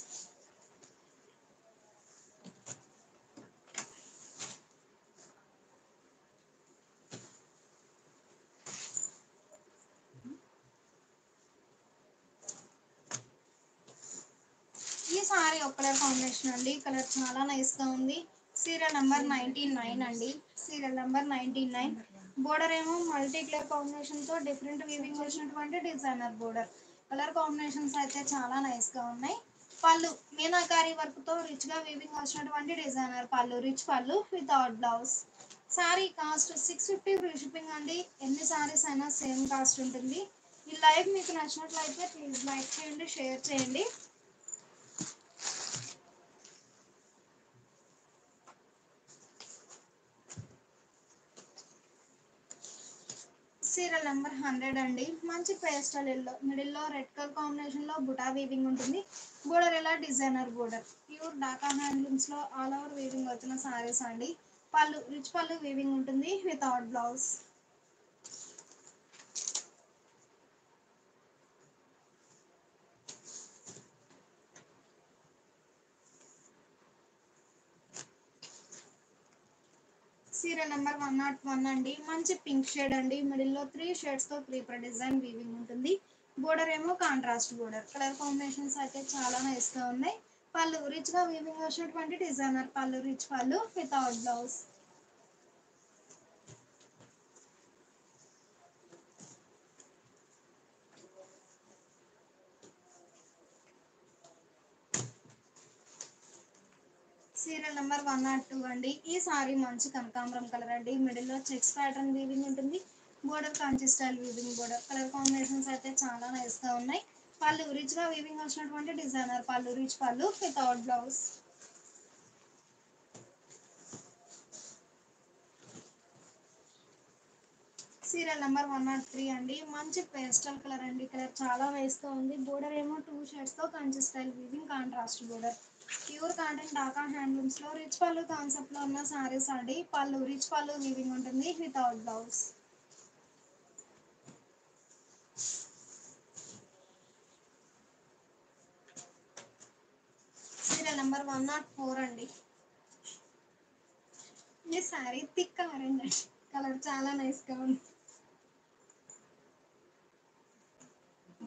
ఈ సారీ ఒక కలర్ కాంబినేషన్ అండి. కలర్ చాలా నైస్గా ఉంది. సీరియల్ నెంబర్ 99 అండి. Serial number 99. బోర్డర్ ఏమో మల్టీ కలర్ కాంబినేషన్తో డిఫరెంట్ వీవింగ్ వచ్చినటువంటి డిజైనర్ బోర్డర్. కలర్ కాంబినేషన్స్ అయితే చాలా నైస్గా ఉన్నాయి. పళ్ళు మీనాకారి వర్క్తో రిచ్గా వీవింగ్ వచ్చినటువంటి డిజైనర్ పళ్ళు రిచ్ పళ్ళు without blouse. Sari cost 650 free shipping అండి. ఎన్ని సారీస్ అయినా సేమ్ కాస్ట్ ఉంటుంది. ఈ లైవ్ మీకు నచ్చినట్లయితే ప్లీజ్ లైక్ చేయండి, షేర్ చేయండి. సీరియల్ నెంబర్ 100 అండి. మంచి పేస్టల్ ఎల్లో. మిడిల్లో రెడ్ కలర్ కాంబినేషన్లో బుటా వీవింగ్ ఉంటుంది. బోర్డర్ ఎలా డిజైనర్ బోర్డర్. ప్యూర్ ఢాకా హ్యాండ్లూమ్స్లో ఆల్ ఓవర్ వీవింగ్ వచ్చిన సారీస్ అండి. పళ్ళు రిచ్ పళ్ళు వీవింగ్ ఉంటుంది వితౌట్ బ్లౌజ్. సీరియల్ నెంబర్ 101 అండి. మంచి పింక్ షేడ్ అండి. మిడిల్లో 3 షేడ్స్తో క్రీపర్ డిజైన్ వీవింగ్ ఉంటుంది. బోర్డర్ ఏమో కాంట్రాస్ట్ బోర్డర్. కలర్ కాంబినేషన్స్ అయితే చాలా నైస్గా ఉన్నాయి. పళ్ళు రిచ్గా వీవింగ్ వచ్చినటువంటి డిజైనర్ పళ్ళు రిచ్ పళ్ళు వితౌట్ బ్లౌజ్. సీరియల్ నెంబర్ 102 అండి. ఈ సారీ మంచి కనకాంబరం కలర్ అండి. మిడిల్లో చెక్స్ ప్యాటర్న్ వీవింగ్ ఉంటుంది. Border Kanchi style weaving border. Colour combinations అయితే చాలా నైస్గా ఉన్నాయి. పళ్ళు రిచ్గా వీవింగ్ వచ్చినటువంటి డిజైనర్ పళ్ళు రిచ్ పళ్ళు వితౌట్ బ్లౌజ్. సీరియల్ నెంబర్ 103 అండి. మంచి పేస్టల్ కలర్ అండి. కలర్ చాలా నైస్గా ఉంది. బోర్డర్ ఏమో 2 షేడ్స్తో Kanchi style weaving contrast border. Pure cotton Dhaka హ్యాండ్లూమ్స్లో రిచ్ పళ్ళు కాన్సెప్ట్లో ఉన్న సారీస్ అండి. పళ్ళు రిచ్ పళ్ళు వీవింగ్ ఉంటుంది వితౌట్ బ్లౌజ్. సీరియల్ నెంబర్ 104 అండి. ఈ సారీ థిక్ ఆరెంజ్ అండి. కలర్ చాలా నైస్గా ఉంది.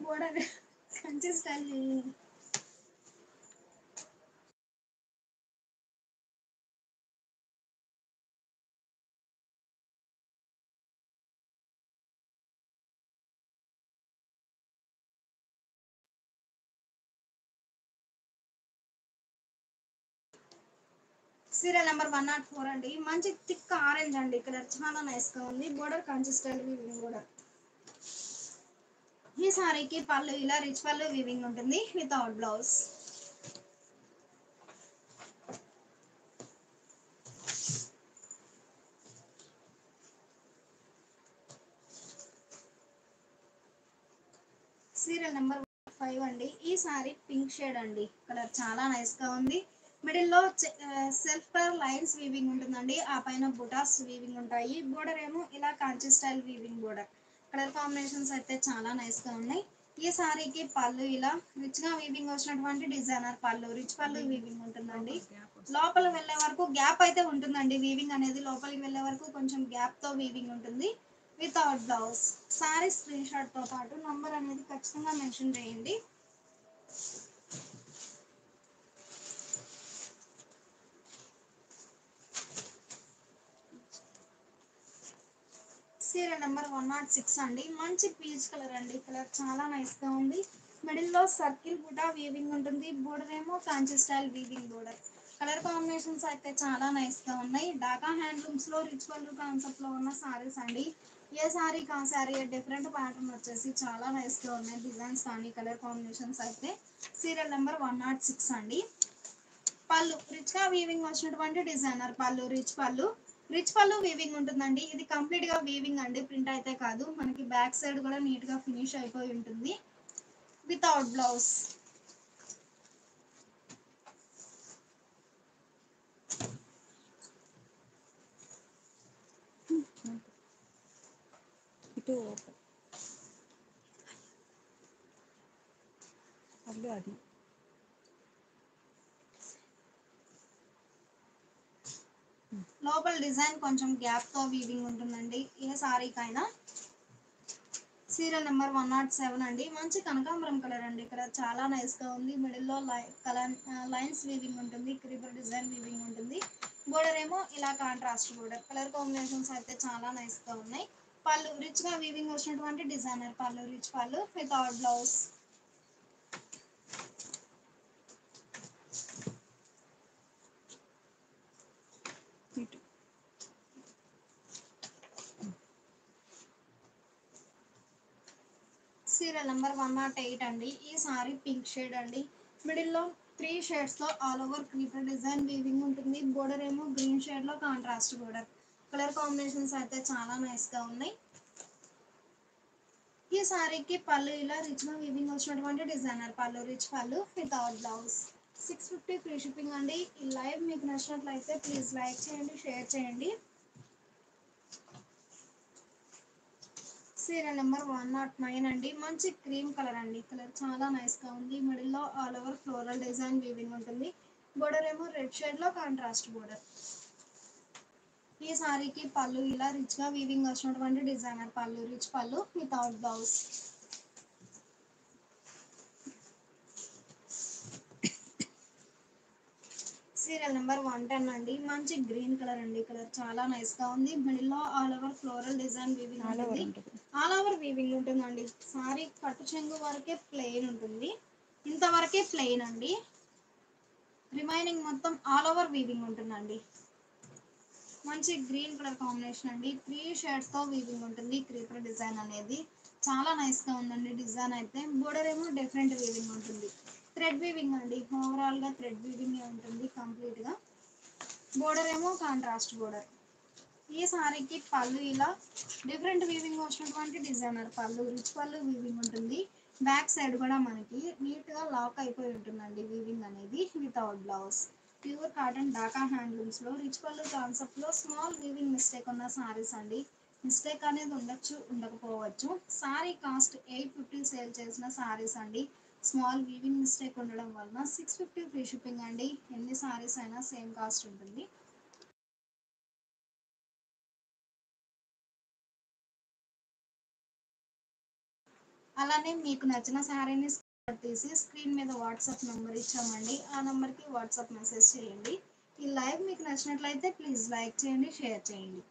Border Kanchi style weaving. Serial number 104 అండి. మంచి థిక్ ఆరెంజ్ అండి. కలర్ చాలా నైస్గా ఉంది. Border Kanchi style weaving border. ఈ సారీకి పళ్ళు ఇలా రిచ్ పళ్ళు వీవింగ్ ఉంటుంది వితౌట్ బ్లౌజ్. సీరియల్ నెంబర్ 5 అండి. ఈ సారీ పింక్ షేడ్ అండి. కలర్ చాలా నైస్గా ఉంది. మిడిల్లో సెల్ఫ్ కలర్ లైన్స్ వీవింగ్ ఉంటుందండి. ఆ పైన బుటాస్ వీవింగ్ ఉంటాయి. బోర్డర్ ఏమో ఇలా కాంచి style weaving border. Colour combinations అయితే చాలా నైస్గా ఉన్నాయి. ఈ సారీకి పళ్ళు ఇలా రిచ్గా వీవింగ్ వచ్చినటువంటి డిజైనర్ పళ్ళు రిచ్ పళ్ళు వీవింగ్ ఉంటుందండి. లోపల వెళ్ళే వరకు గ్యాప్ అయితే ఉంటుందండి. వీవింగ్ అనేది లోపలికి వెళ్ళే వరకు కొంచెం గ్యాప్తో వీవింగ్ ఉంటుంది వితౌట్ బ్లౌజ్. సారీ స్క్రీన్ షాట్తో పాటు నంబర్ అనేది ఖచ్చితంగా మెన్షన్ చేయండి. సీరియల్ నెంబర్ 106 అండి. మంచి పీచ్ కలర్ అండి. కలర్ చాలా నైస్గా ఉంది. మిడిల్లో సర్కిల్ బుటా వీవింగ్ ఉంటుంది. బోర్డర్ ఏమో కాంచి style weaving border. Colour combinations అయితే చాలా నైస్గా ఉన్నాయి. ఢాకా హ్యాండ్లూమ్స్లో రిచ్ పళ్ళు కాన్సెప్ట్లో ఉన్న సారీస్ అండి. ఏ సారీ కా సారీ డిఫరెంట్ ప్యాటర్న్ వచ్చేసి చాలా నైస్గా ఉన్నాయి. డిజైన్స్ కానీ కలర్ కాంబినేషన్స్ అయితే. సీరియల్ నెంబర్ 106 అండి. పళ్ళు రిచ్గా వీవింగ్ వచ్చినటువంటి డిజైనర్ పళ్ళు రిచ్ పళ్ళు వీవింగ్ ఉంటుందండి. ఇది కంప్లీట్ గా వీవింగ్ అండి. ప్రింట్ అయితే కాదు. మనకి బ్యాక్ సైడ్ కూడా నీట్ గా ఫినిష్ అయిపోయి ఉంటుంది వితౌట్ బ్లౌజ్. అది లోపల డిజైన్ కొంచెం గ్యాప్ తో వీవింగ్ ఉంటుందండి ఏ సారీకైనా. సీరియల్ నెంబర్ 107 అండి. మంచి కనకాంబరం కలర్ అండి. ఇక్కడ చాలా నైస్ గా ఉంది. మిడిల్లో లైన్స్ వీవింగ్ ఉంటుంది. క్రీపర్ డిజైన్ వీవింగ్ ఉంటుంది. బోర్డర్ ఏమో ఇలా కాంట్రాస్ట్ బోర్డర్. కలర్ కాంబినేషన్స్ అయితే చాలా నైస్ గా ఉన్నాయి. పళ్ళు రిచ్ గా వీవింగ్ వచ్చినటువంటి డిజైనర్ పళ్ళు రిచ్ పళ్ళు వితౌట్ బ్లౌజ్. సీరియల్ నెంబర్ 108 అండి. ఈ సారీ పింక్ షేడ్ అండి. మిడిల్లో 3 షేడ్స్లో all over creeper design weaving ఉంటుంది. బోర్డర్ ఏమో గ్రీన్ షేడ్లో కాంట్రాస్ట్ బోర్డర్. కలర్ కాంబినేషన్స్ అయితే చాలా నైస్గా ఉన్నాయి. ఈ సారీకి పళ్ళు ఇలా రిచ్గా వీవింగ్ వచ్చినటువంటి డిజైనర్ పళ్ళు రిచ్ పళ్ళు వితౌట్ బ్లౌజ్. 650 ఫ్రీ షిప్పింగ్ అండి. ఈ లైవ్ మీకు నచ్చినట్లయితే ప్లీజ్ లైక్ చేయండి, షేర్ చేయండి. సీరియల్ నెంబర్ 109 అండి. మంచి క్రీమ్ కలర్ అండి. కలర్ చాలా నైస్గా ఉంది. మిడిల్లో all over floral design weaving ఉంటుంది. బోర్డర్ ఏమో రెడ్ షేడ్లో కాంట్రాస్ట్ బోర్డర్. ఈ సారీకి పళ్ళు ఇలా రిచ్గా వీవింగ్ వచ్చినటువంటి డిజైనర్ పళ్ళు రిచ్ పళ్ళు వితౌట్ బ్లౌజ్. సీరియల్ నెంబర్ 110 అండి. మంచి గ్రీన్ కలర్ అండి. కలర్ చాలా నైస్గా ఉంది. మిడిల్లో all over floral design weaving ఉంటుంది. ఆల్ ఓవర్ వీవింగ్ ఉంటుందండి. సారీ కట్టు చెంగు వరకే ప్లెయిన్ ఉంటుంది. ఇంతవరకే ప్లెయిన్ అండి. రిమైనింగ్ మొత్తం ఆల్ ఓవర్ వీవింగ్ ఉంటుందండి. మంచి గ్రీన్ కలర్ కాంబినేషన్ అండి. 3 షేడ్స్తో వీవింగ్ ఉంటుంది. క్రీపర్ డిజైన్ అనేది చాలా నైస్గా ఉందండి. డిజైన్ అయితే బోర్డర్ ఏమో డిఫరెంట్ వీవింగ్ ఉంటుంది. థ్రెడ్ వీవింగ్ అండి. ఓవరాల్గా థ్రెడ్ వీవింగ్ ఉంటుంది కంప్లీట్గా. బోర్డర్ ఏమో కాంట్రాస్ట్ బోర్డర్. ఈ సారీకి పళ్ళు ఇలా డిఫరెంట్ వీవింగ్ వచ్చినటువంటి డిజైనర్ పళ్ళు, రిచ్ పళ్ళు వీవింగ్ ఉంటుంది. బ్యాక్ సైడ్ కూడా మనకి నీట్గా లాక్ అయిపోయి ఉంటుందండి వీవింగ్ అనేది without blouse. Pure cotton Dhaka హ్యాండ్లూమ్స్లో రిచ్ పళ్ళు కాన్సెప్ట్లో స్మాల్ వీవింగ్ మిస్టేక్ ఉన్న సారీస్ అండి. మిస్టేక్ అనేది ఉండొచ్చు, ఉండకపోవచ్చు. సారీ కాస్ట్ 850 సేల్ చేసిన సారీస్ అండి. స్మాల్ వీవింగ్ మిస్టేక్ ఉండడం వలన 650 ఫ్రీ షిప్పింగ్ అండి. ఎన్ని సారీస్ అయినా సేమ్ కాస్ట్ ఉంటుంది. అలానే మీకు నచ్చిన శారీని స్క్రీన్ తీసి స్క్రీన్ మీద వాట్సాప్ నెంబర్ ఇచ్చామండి. ఆ నెంబర్కి వాట్సాప్ మెసేజ్ చేయండి. ఈ లైవ్ మీకు నచ్చినట్లయితే ప్లీజ్ లైక్ చేయండి, షేర్ చేయండి.